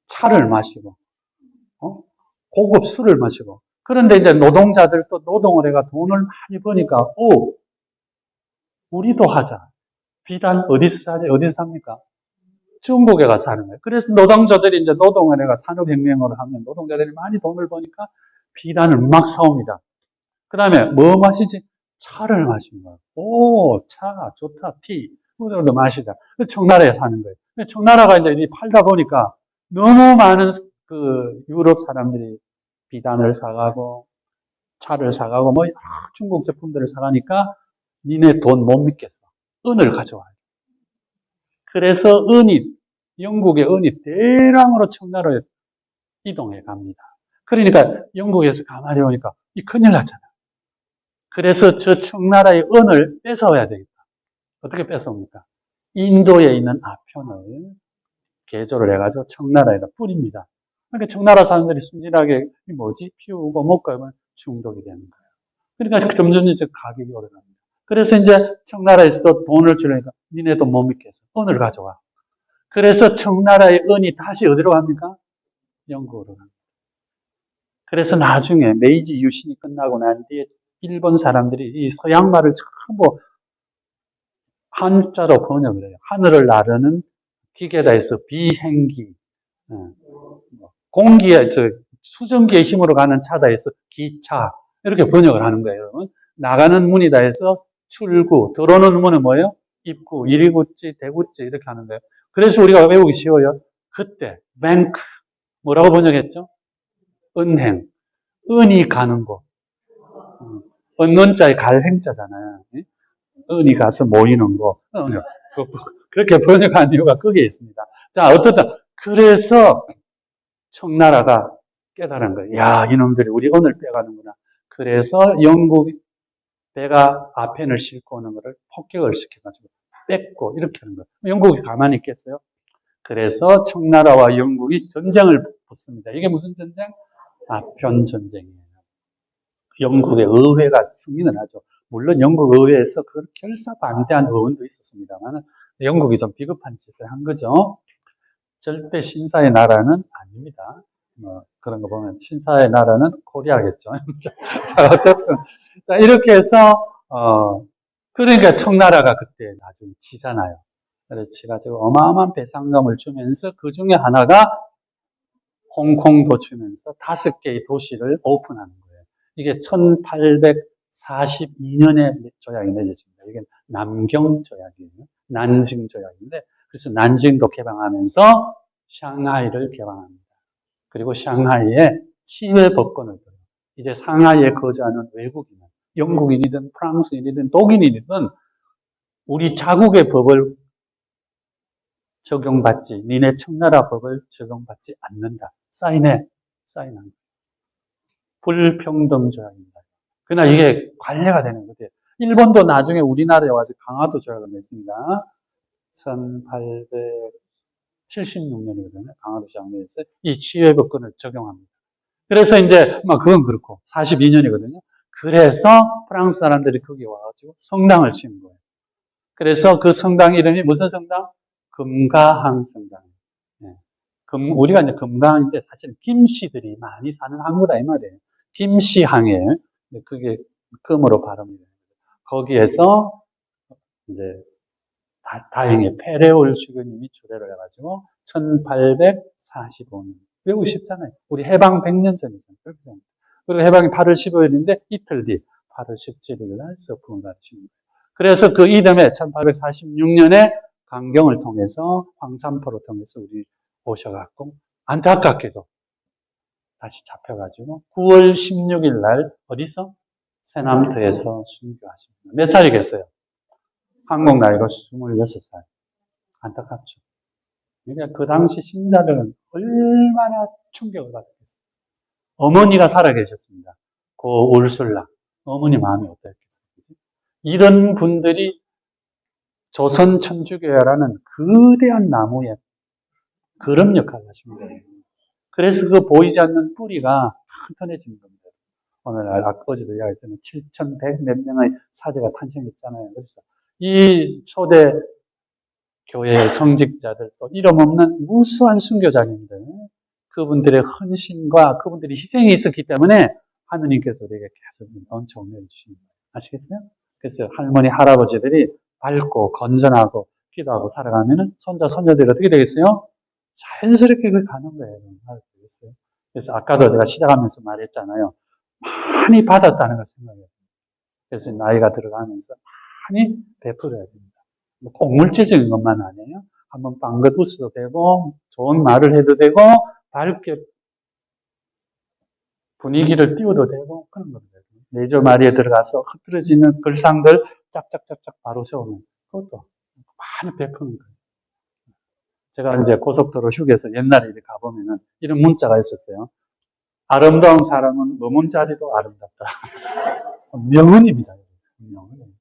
차를 마시고, 고급 술을 마시고. 그런데 이제 노동자들도 노동을 해가 돈을 많이 버니까, 우리도 하자. 비단 어디서 사지? 어디서 삽니까? 중국에 가서 하는 거예요. 그래서 노동자들이 이제 노동을 해가 산업혁명을 하면 노동자들이 많이 돈을 버니까 비단을 막 사옵니다. 그 다음에 뭐 마시지? 차를 마시는 거예요. 차 좋다. 티. 우리도 마시자. 청나라에 사는 거예요. 청나라가 이제 팔다 보니까 너무 많은 그 유럽 사람들이 비단을 사가고 차를 사가고 중국 제품들을 사가니까 니네 돈 못 믿겠어. 은을 가져와요. 그래서 영국의 은이 대량으로 청나라에 이동해 갑니다. 그러니까 영국에서 가만히 보니까 이 큰일 났잖아. 그래서 저 청나라의 은을 뺏어와야 되겠다. 어떻게 뺏어옵니까? 인도에 있는 아편을 개조를 해가지고 청나라에다 뿌립니다. 그러니까 청나라 사람들이 순진하게 피우고 먹고 하면 중독이 되는 거예요. 그러니까 점점 이제 가격이 오르갑니다. 그래서 이제 청나라에서도 돈을 주려니까 니네도 못 믿겠어. 은을 가져와. 그래서 청나라의 은이 다시 어디로 갑니까? 영국으로 갑니다. 그래서 나중에 메이지 유신이 끝나고 난 뒤에 일본 사람들이 이 서양말을 전부 한자로 번역을 해요. 하늘을 나르는 기계라 해서 비행기, 공기의, 수증기의 힘으로 가는 차다 해서 기차, 이렇게 번역을 하는 거예요, 여러분. 나가는 문이다 해서 출구, 들어오는 문은 뭐예요? 입구, 이리구찌, 대구찌, 이렇게 하는 거예요. 그래서 우리가 외우기 쉬워요. 그때, 뱅크, 뭐라고 번역했죠? 은행, 은이 가는 곳. 은문자의 갈행자잖아요. 은이 가서 모이는 곳. 그렇게 번역한 이유가 거기에 있습니다. 자, 어떻든, 그래서 청나라가 깨달은 거예요. 야, 이놈들이 우리 은을 빼가는구나. 그래서 영국 배가 아펜을 싣고 오는 것을 폭격을 시켜가지고 뺏고 이렇게 하는 거예요. 영국이 가만히 있겠어요? 그래서 청나라와 영국이 전쟁을 붙습니다. 이게 무슨 전쟁? 아편 전쟁이에요. 영국의 의회가 승인을 하죠. 물론 영국 의회에서 그걸 결사 반대한 의원도 있었습니다만 영국이 좀 비겁한 짓을 한 거죠. 절대 신사의 나라는 아닙니다. 그런 거 보면 신사의 나라는 코리아겠죠. 자, 어쨌든 자 이렇게 해서 그러니까 청나라가 그때 나중에 지잖아요. 그래서 지가지고 어마어마한 배상금을 주면서 그 중에 하나가 홍콩도 주면서 5개의 도시를 오픈하는 거예요. 이게 1842년에 조약이 맺어집니다. 이게 남경 조약이에요. 난징 조약인데 그래서 난징도 개방하면서 샹하이를 개방합니다. 그리고 샹하이에 치외 법권을 들어요. 이제 상하이에 거주하는 외국인은 영국인이든 프랑스인이든 독일인이든 우리 자국의 법을 적용받지, 니네 청나라 법을 적용받지 않는다. 사인한 불평등 조약입니다. 그러나 이게 관례가 되는 거예요. 일본도 나중에 우리나라에 와서 강화도 조약을 맺습니다. 1876년이거든요. 강화도 조약을 맺어서 이 치외법권을 적용합니다. 그래서 이제 그건 그렇고 42년이거든요. 그래서 프랑스 사람들이 거기 와가지고 성당을 지은 거예요. 그래서 그 성당 이름이 무슨 성당? 금가항 성당. 네. 우리가 이제 금가항인데 사실 김씨들이 많이 사는 항구다 이 말이에요. 김씨항에 그게 금으로 발음이 돼요. 거기에서 이제 다행히 페레올 슈교님이 주례를 해가지고 1845년 외우기 쉽잖아요. 우리 해방 100년 전이잖아요. 그리고 해방이 8월 15일인데 이틀 뒤 8월 17일 날 서풍을 가르치는 거예요. 그래서 그 이듬해 1846년에 강경을 통해서 황산포를 통해서 우리 오셔갖고 안타깝게도 다시 잡혀가지고 9월 16일 날 어디서? 새남터에서 순교하십니다. 몇 살이겠어요? 한국 나이로 26살. 안타깝죠. 그러니까 그 당시 신자들은 얼마나 충격을 받았겠어요. 어머니가 살아계셨습니다. 고 울술라. 어머니 마음이 어땠겠어요? 그치? 이런 분들이 조선 천주교회라는 거대한 나무에 그런 역할을 하신 거예요. 그래서 그 보이지 않는 뿌리가 튼튼해진 겁니다. 오늘날 어제도 이야기했더니 7,100 몇 명의 사제가 탄생했잖아요. 그래서 이 초대 교회의 성직자들 또 이름 없는 무수한 순교자님들 그분들의 헌신과 그분들의 희생이 있었기 때문에 하느님께서 우리에게 계속 넘쳐 내주시는 거예요. 아시겠어요? 그래서 할머니, 할아버지들이 밝고 건전하고 기도하고 살아가면은 손자, 손녀들이 어떻게 되겠어요? 자연스럽게 그 가는 거예요. 되겠어요? 그래서 아까도 내가 시작하면서 말했잖아요. 많이 받았다는 걸 생각해요. 그래서 나이가 들어가면서 많이 베풀어야 됩니다. 꼭 물질적인 것만 아니에요. 한번 빵긋 웃어도 되고, 좋은 말을 해도 되고, 밝게 분위기를 띄워도 되고, 그런 겁니다. 내조 마리에 들어가서 흐트러지는 글상들 짝짝짝짝 바로 세우면, 그것도 많이 베푸는 거예요. 제가 이제 고속도로 휴게소 옛날에 이렇게 가보면은 이런 문자가 있었어요. 아름다운 사람은 머문 자리도 아름답다. 명언입니다. 명언.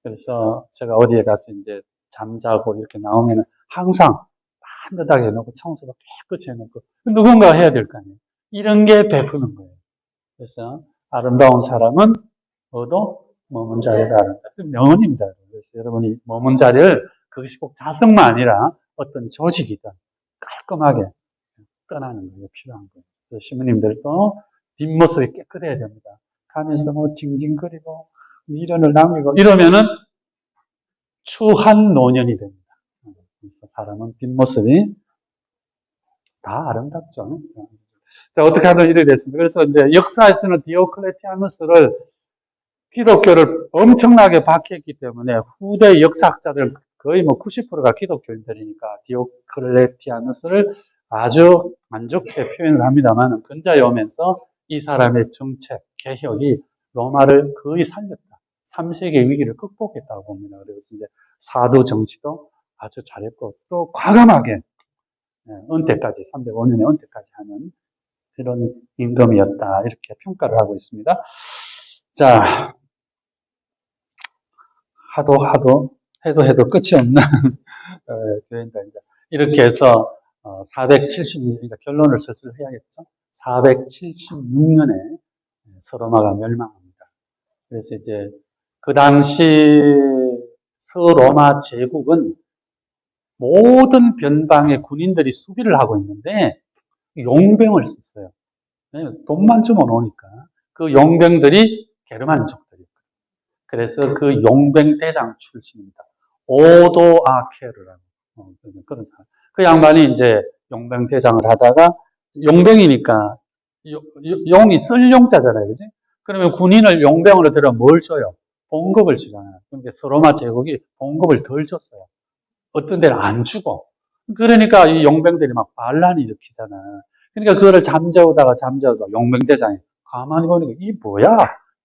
그래서 제가 어디에 가서 이제 잠자고 이렇게 나오면은 항상 반듯하게 해놓고 청소도 깨끗이 해놓고 누군가 해야 될 거 아니에요. 이런 게 베푸는 거예요. 그래서 아름다운 사람은 얻어 머문 자리가 아름답다. 명언입니다. 그래서 여러분이 머문 자리를 그것이 꼭 자성만 아니라 어떤 조직이든 깔끔하게 떠나는 게 필요한 거예요. 그래서 시부님들도 뒷모습이 깨끗해야 됩니다. 가면서 뭐 징징거리고 미련을 남기고 이러면은 추한 노년이 됩니다. 그래서 사람은 뒷모습이 다 아름답죠. 자, 어떻게 하든 이래 됐습니다. 그래서 이제 역사에서는 디오클레티아누스를 기독교를 엄청나게 박해했기 때문에 후대 역사학자들 거의 뭐 90%가 기독교인들이니까 디오클레티아누스를 아주 안 좋게 표현을 합니다만 근자에 오면서 이 사람의 정책, 개혁이 로마를 거의 살렸다. 3세기 위기를 극복했다고 봅니다. 그래서 이제 사도 정치도 아주 잘했고 또 과감하게 은퇴까지 305년에 은퇴까지 하는 그런 임금이었다 이렇게 평가를 하고 있습니다. 자, 해도 끝이 없는 교회입니다. 이렇게 해서 470, 이제 결론을 슬슬 해야겠죠. 476년에 서로마가 멸망합니다. 그래서 이제 그 당시 서로마 제국은 모든 변방의 군인들이 수비를 하고 있는데 용병을 썼어요. 돈만 주면 오니까. 그 용병들이 게르만족들이에요. 그래서 그 용병 대장 출신입니다. 오도 아케르라는 그런 사람. 그 양반이 이제 용병 대장을 하다가 용병이니까 용이 쓸 용자잖아요, 그지? 그러면 군인을 용병으로 들어 뭘 줘요? 봉급을 주잖아요. 그러니까 서로마 제국이 봉급을 덜 줬어요. 어떤 데는 안 주고. 그러니까 이 용병들이 막 반란을 일으키잖아. 그러니까 그거를 잠재우다가 용병 대장이 가만히 보니까 이 뭐야?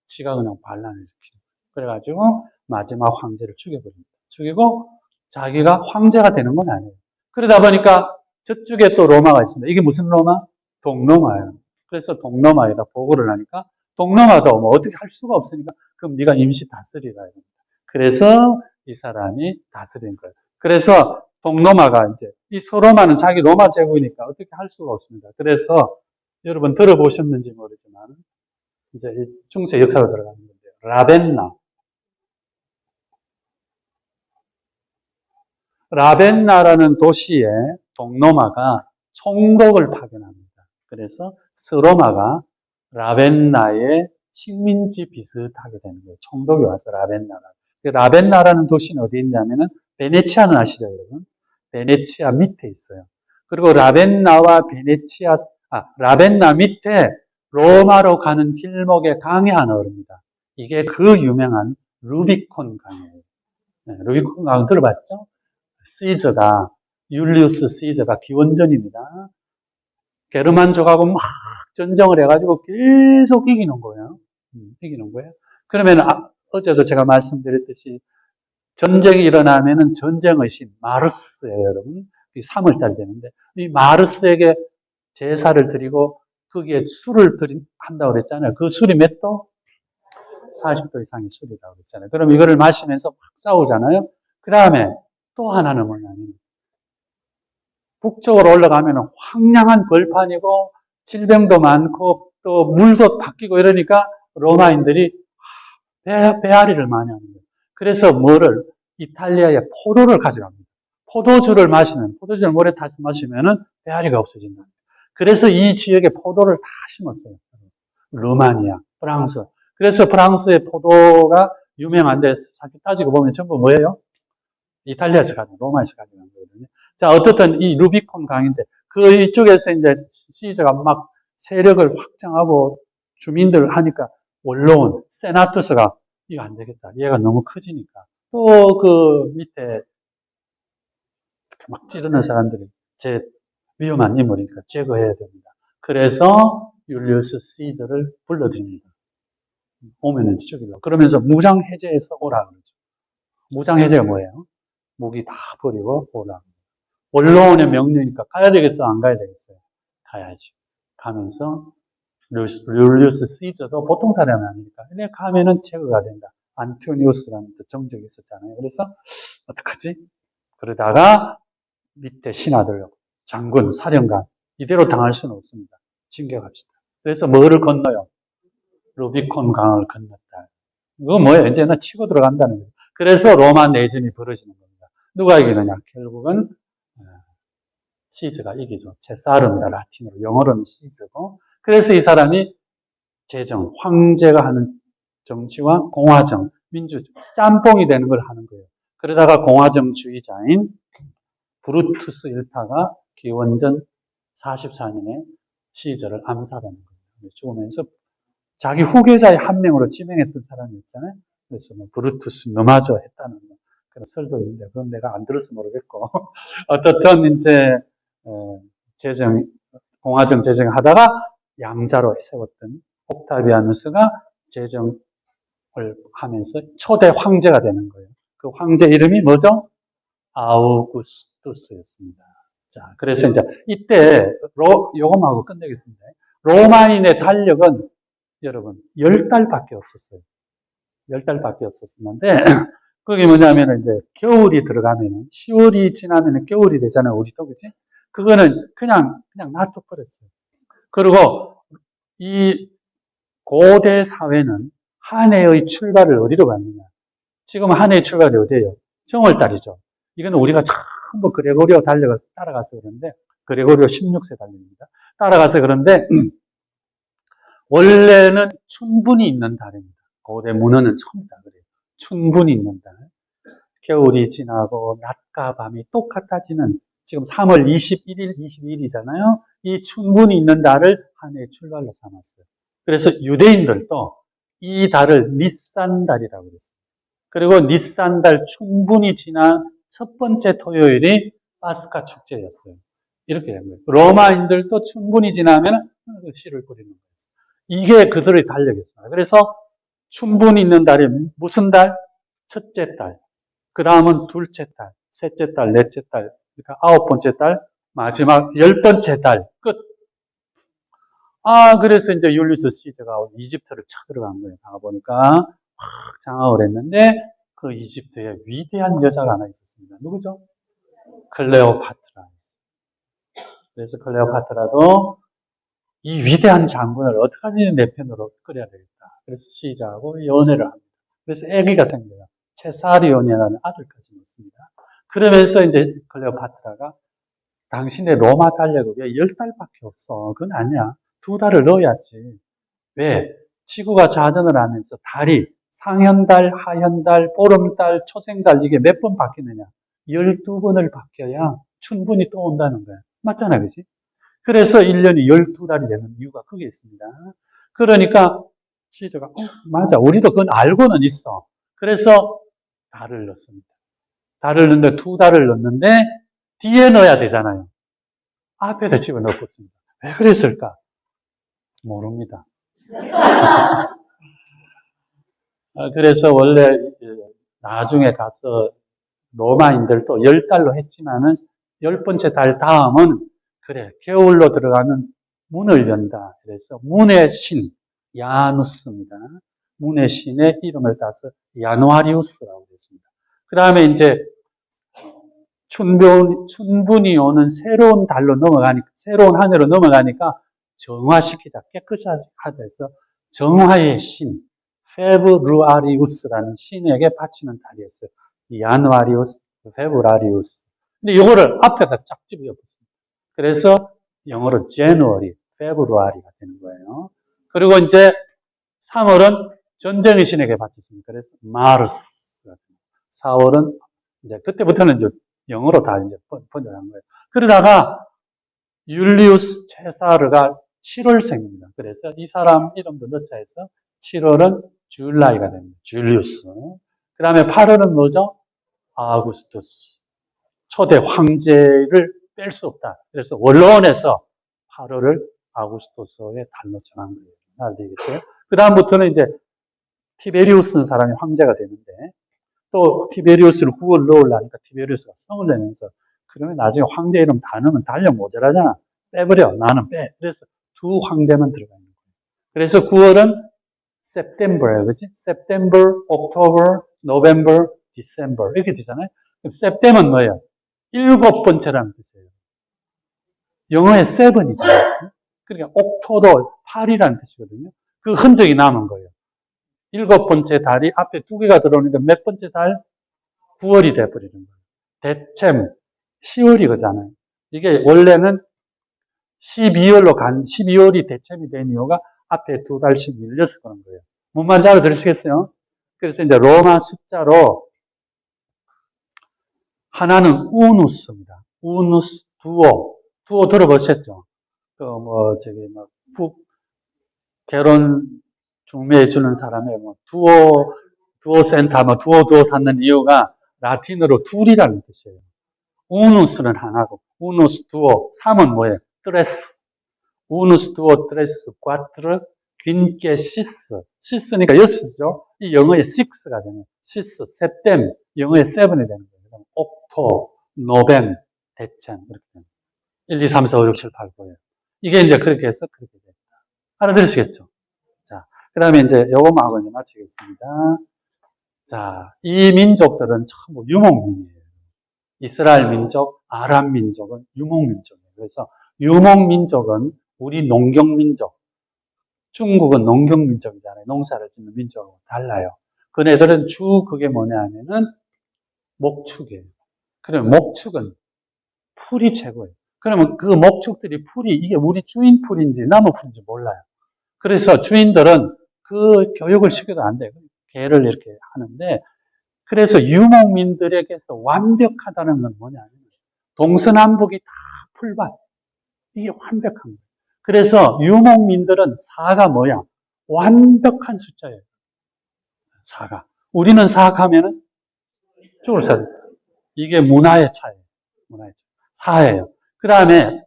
지가 그냥 반란을 일으키는. 그래가지고 마지막 황제를 죽여버립니다. 죽이고 자기가 황제가 되는 건 아니에요. 그러다 보니까 저쪽에 또 로마가 있습니다. 이게 무슨 로마? 동로마예요. 그래서 동로마에다 보고를 하니까 동로마도 뭐 어떻게 할 수가 없으니까 그럼 네가 임시 다스리라. 그래서 이 사람이 다스린 거예요. 그래서 동로마가 이제 이 서로마는 자기 로마 제국이니까 어떻게 할 수가 없습니다. 그래서 여러분 들어보셨는지 모르지만 이제 중세 역사로 들어가는 건데요. 라벤나라는 도시에 동로마가 총독을 파견합니다. 그래서 서로마가 라벤나의 식민지 비슷하게 되는 거예요. 총독이 와서 라벤나라. 라벤나라는 도시는 어디 있냐면은 베네치아는 아시죠, 여러분? 베네치아 밑에 있어요. 그리고 라벤나 밑에 로마로 가는 길목에 강이 하나 흐릅니다. 이게 그 유명한 루비콘 강이에요. 네, 루비콘 강 들어봤죠? 율리우스 시저가 기원전입니다. 게르만족하고 막 전쟁을 해가지고 계속 이기는 거예요. 이기는 거예요. 그러면 어제도 제가 말씀드렸듯이 전쟁이 일어나면은 전쟁의 신 마르스예요, 여러분. 3월달 되는데 이 마르스에게 제사를 드리고 거기에 술을 한다고 그랬잖아요. 그 술이 몇 도? 40도 이상의 술이라고 그랬잖아요. 그럼 이거를 마시면서 막 싸우잖아요. 그 다음에 또 하나는 뭐냐면 북쪽으로 올라가면 황량한 벌판이고 질병도 많고 또 물도 바뀌고 이러니까 로마인들이 배앓이를 많이 하는 거예요. 그래서 이탈리아에 포도를 가져갑니다. 포도주를 모래 타서 마시면은 배앓이가 없어진다. 그래서 이 지역에 포도를 다 심었어요. 루마니아, 프랑스. 그래서 프랑스의 포도가 유명한데 사실 따지고 보면 전부 뭐예요? 이탈리아에서 로마에서 가져간 거거든요. 자, 어떻든 이 루비콘 강인데 그 이쪽에서 이제 시저가 막 세력을 확장하고 주민들 하니까 원로원, 세나투스가 이거 안 되겠다. 얘가 너무 커지니까. 또 그 밑에 막 찌르는 사람들이 위험한 인물이니까 제거해야 됩니다. 그래서 율리우스 시저를 불러드립니다. 오면은 죽이려고. 그러면서 무장해제해서 오라 그러죠. 무장해제가 뭐예요? 무기 다 버리고 오라. 원로원의 명령이니까 가야 되겠어? 안 가야 되겠어요? 가야지. 가면서 율리우스 시저도 보통 사람이 아니니까. 근데 가면은 제거가 된다. 안토니우스라는 정적이 있었잖아요. 그래서 어떡하지? 그러다가 밑에 신하들, 장군, 사령관 이대로 당할 수는 없습니다. 진격합시다. 그래서 뭐를 건너요? 루비콘 강을 건넜다. 이거 뭐예요? 이제는 치고 들어간다는 거예요. 그래서 로마 내전이 벌어지는 겁니다. 누가 이기느냐? 결국은 시즈가 이기죠. 체사르입니다. 라틴어로. 영어로는 시즈고. 그래서 이 사람이 황제가 하는 정치와 공화정, 민주주의, 짬뽕이 되는 걸 하는 거예요. 그러다가 공화정주의자인 브루투스 1파가 기원전 44년에 시저를 암살하는 거예요. 죽으면서 자기 후계자의 한 명으로 지명했던 사람이었잖아요. 그래서 브루투스 너마저 했다는 그런 설도 있는데 그건 내가 안 들어서 모르겠고 어떻든 이제 공화정 제정하다가 양자로 세웠던 옥타비아누스가 제정을 하면서 초대 황제가 되는 거예요. 그 황제 이름이 뭐죠? 아우구스투스였습니다. 자, 그래서 이제 이때 요금하고 끝내겠습니다. 로마인의 달력은 여러분 10달밖에 없었어요. 10달밖에 없었는데 그게 뭐냐면 이제 겨울이 들어가면은 10월이 지나면은 겨울이 되잖아요. 우리도 그지? 그거는 그냥 놔둬버렸어요. 그리고 이 고대 사회는 한 해의 출발을 어디로 갔느냐? 지금 한 해의 출발이 어디예요? 정월달이죠. 이건 우리가 전부 그레고리오 달력을 따라가서 그런데 그레고리오 16세 달력입니다. 따라가서 그런데 원래는 춘분이 있는 달입니다. 고대 문헌은 처음 다 그래요. 춘분이 있는 달. 겨울이 지나고 낮과 밤이 똑같아지는 지금 3월 21일, 22일이잖아요. 이 춘분이 있는 달을 한 해의 출발로 삼았어요. 그래서 유대인들도 이 달을 니산달이라고 그랬어요. 그리고 니산달 춘분이 지난 첫 번째 토요일이 파스카 축제였어요. 이렇게 된 거예요. 로마인들도 춘분이 지나면 씨를 뿌리는 거예요. 이게 그들의 달력이었어요. 그래서 춘분이 있는 달이 무슨 달? 첫째 달. 그 다음은 둘째 달, 셋째 달, 넷째 달, 그러니까 9번째 달, 마지막 10번째 달, 끝. 그래서 이제 율리우스 시저가 이집트를 쳐들어간 거예요. 가보니까 확 장악을 했는데 그 이집트에 위대한 여자가 하나 있었습니다. 누구죠? 클레오파트라. 그래서 클레오파트라도 이 위대한 장군을 어떡하지 내 편으로 끌어야 되겠다. 그래서 시저하고 연애를 합니다. 그래서 아기가 생겨요. 체사리온이라는 아들까지 낳습니다. 그러면서 이제 클레오파트라가 당신의 로마 달력이 왜 10달밖에 없어? 그건 아니야. 2달을 넣어야지. 왜? 지구가 자전을 하면서 달이 상현달, 하현달, 보름달, 초생달 이게 몇 번 바뀌느냐? 12번을 바뀌어야 충분히 또 온다는 거야. 맞잖아, 그치? 그래서 1년이 12달이 되는 이유가 그게 있습니다. 그러니까 시저가 맞아. 우리도 그건 알고는 있어. 그래서 달을 넣습니다. 달을 넣는데 2달을 넣는데 뒤에 넣어야 되잖아요. 앞에다 집어넣었습니다. 왜 그랬을까? 모릅니다. 그래서 원래 나중에 가서 로마인들도 10달로 했지만은 10번째 달 다음은 그래 겨울로 들어가는 문을 연다. 그래서 문의 신 야누스입니다. 문의 신의 이름을 따서 야누아리우스라고 했습니다. 그 다음에 이제 춘분이 오는 새로운 달로 넘어가니까, 새로운 한 해로 넘어가니까 정화시키자, 깨끗하자 해서 정화의 신, 페브루아리우스라는 신에게 바치는 달이었어요. 야누아리우스, 페브라리우스. 근데 이거를 앞에다 쫙 집어넣었습니다. 그래서 영어로 January, February가 되는 거예요. 그리고 이제 3월은 전쟁의 신에게 바쳤습니다. 그래서 마르스가 됩니다. 4월은 이제 그때부터는 이제 영어로 다 이제 번역한 거예요. 그러다가 율리우스 체사르가 7월생입니다. 그래서 이 사람 이름도 넣자 해서 7월은 줄라이가 됩니다. 줄리우스. 그 다음에 8월은 뭐죠? 아구스투스. 초대 황제를 뺄 수 없다. 그래서 원론에서 8월을 아구스투스의 달로 정한 거예요. 알겠어요? 그 다음부터는 이제 티베리우스는 사람이 황제가 되는데 또 티베리우스를 9월 넣으려니까 티베리우스가 성을 내면서 그러면 나중에 황제 이름 다 넣으면 달력 모자라잖아. 빼버려. 나는 빼. 그래서 두 황제만 들어가 있는 거예요. 그래서 9월은 September예요. 그치? September, October, November, December 이렇게 되잖아요. 그럼 September은 뭐예요? 7번째라는 뜻이에요. 영어의 7이잖아요. 그러니까 옥토도 8이라는 뜻이거든요. 그 흔적이 남은 거예요. 7번째 달이 앞에 2개가 들어오니까 몇 번째 달? 9월이 돼버리는 거예요. 대챔, 10월이거든요. 이게 원래는 12월이 대챔이 된 이유가 앞에 2달씩 밀려서 그런 거예요. 뭔 말인지 알아들으시겠어요? 그래서 이제 로마 숫자로 하나는 우누스입니다. 우누스, 두오 들어보셨죠? 결혼 중매해 주는 사람의 두오 센터, 두오 찾는 이유가 라틴어로 둘이라는 뜻이에요. 우누스는 하나고, 우누스 두오, 3은 뭐예요? 트레스. 우누스 두오 트레스, 꽈트르, 귄께 시스. 시스니까 6죠? 이 영어의 6가 되는 시스, 셉템, 영어의 7이 되는 거예요. 옥토, 노벤, 데챈, 이렇게 됩니다. 1, 2, 3, 4, 5, 6, 7, 8, 9예요. 이게 이제 그렇게 해서 그렇게 됩니다. 알아들으시겠죠? 자, 그 다음에 이제 요거만 하고 이제 마치겠습니다. 자, 이 민족들은 전부 유목민이에요. 이스라엘 민족, 아랍 민족은 유목민족이에요. 그래서 유목민족은 우리 농경민족, 중국은 농경민족이잖아요. 농사를 짓는 민족하고 달라요. 그네들은 그게 뭐냐면은 목축이에요. 그러면 목축은 풀이 최고예요. 그러면 그 목축들이 이게 우리 주인 풀인지 나무 풀인지 몰라요. 그래서 주인들은 그 교육을 시켜도 안 돼요. 개를 이렇게 하는데, 그래서 유목민들에게서 완벽하다는 건 뭐냐면 동서남북이 다 풀밭. 이게 완벽한 거예요. 그래서 유목민들은 4가 뭐야? 완벽한 숫자예요. 4가. 우리는 4 하면은 죽을 사. 이게 문화의 차이예요. 문화의 차이. 4예요. 그 다음에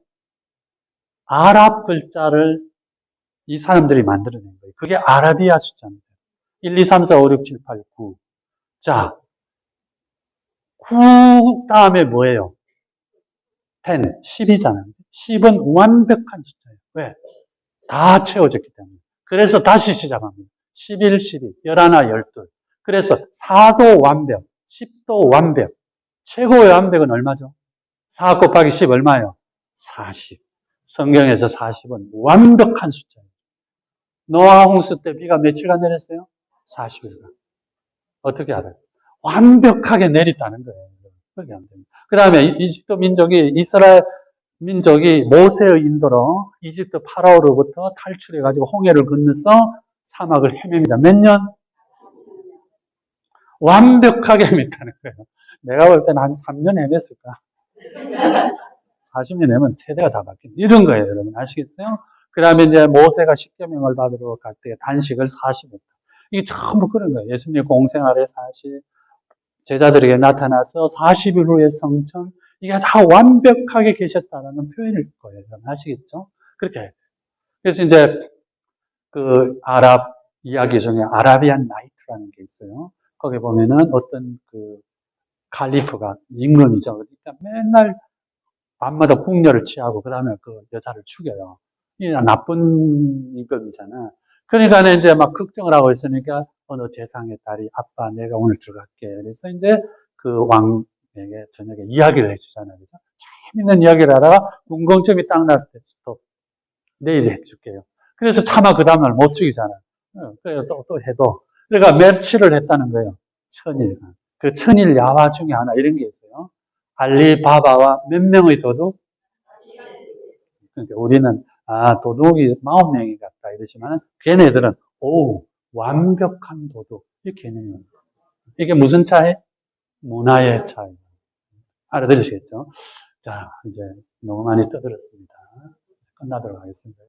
아랍 글자를 이 사람들이 만들어낸 거예요. 그게 아라비아 숫자입니다. 1, 2, 3, 4, 5, 6, 7, 8, 9. 자, 9 다음에 뭐예요? 10, 10이잖아요. 10은 완벽한 숫자예요. 왜? 다 채워졌기 때문에. 그래서 다시 시작합니다. 11, 12, 11, 12. 그래서 4도 완벽, 10도 완벽. 최고의 완벽은 얼마죠? 4 곱하기 10 얼마예요? 40. 성경에서 40은 완벽한 숫자예요. 노아 홍수 때 비가 며칠간 내렸어요? 40일간. 어떻게 알아요? 완벽하게 내렸다는 거예요. 그렇게 하면 됩니다. 그 다음에 이집트 민족이, 이스라엘 민족이 모세의 인도로 이집트 파라오로부터 탈출해가지고 홍해를 건너서 사막을 헤맵니다. 몇 년? 완벽하게 헤맸다는 거예요. 내가 볼 때는 한 3년 헤맸을까? 40년 헤면 세대가 다 바뀐다. 이런 거예요, 여러분. 아시겠어요? 그 다음에 이제 모세가 십계명을 받으러 갈 때 단식을 40일. 이게 전부 그런 거예요. 예수님의 공생활에 40, 제자들에게 나타나서 40일 후에 성천, 이게 다 완벽하게 계셨다는 표현일 거예요. 여러분 아시겠죠? 그렇게 해요. 그래서 이제 그 아랍 이야기 중에 아라비안 나이트라는 게 있어요. 거기 보면은 어떤 그 칼리프가 임금이죠. 그러니까 맨날 밤마다 궁녀를 취하고 그 다음에 그 여자를 죽여요. 이 나쁜 임금이잖아. 그러니까 이제 막 걱정을 하고 있으니까 어느 재상의 딸이 아빠 내가 오늘 들어갈게. 그래서 이제 그 왕에게 저녁에 이야기를 해주잖아요. 그죠? 재밌는 이야기를 하다가 궁금증이 딱 날 때 스톱. 내일 해줄게요. 그래서 차마 그 다음날 못 죽이잖아요. 그래요. 또 해도. 그러니까 며칠을 했다는 거예요. 천일. 그 천일 야화 중에 하나 이런 게 있어요. 알리바바와 몇 명의 도둑? 그러니까 우리는 도둑이 40명이 같다 이러지만 걔네들은 완벽한 도둑 이 개념입니다. 이게 무슨 차이? 문화의 차이. 알아들으시겠죠? 자, 이제 너무 많이 떠들었습니다. 끝나도록 하겠습니다.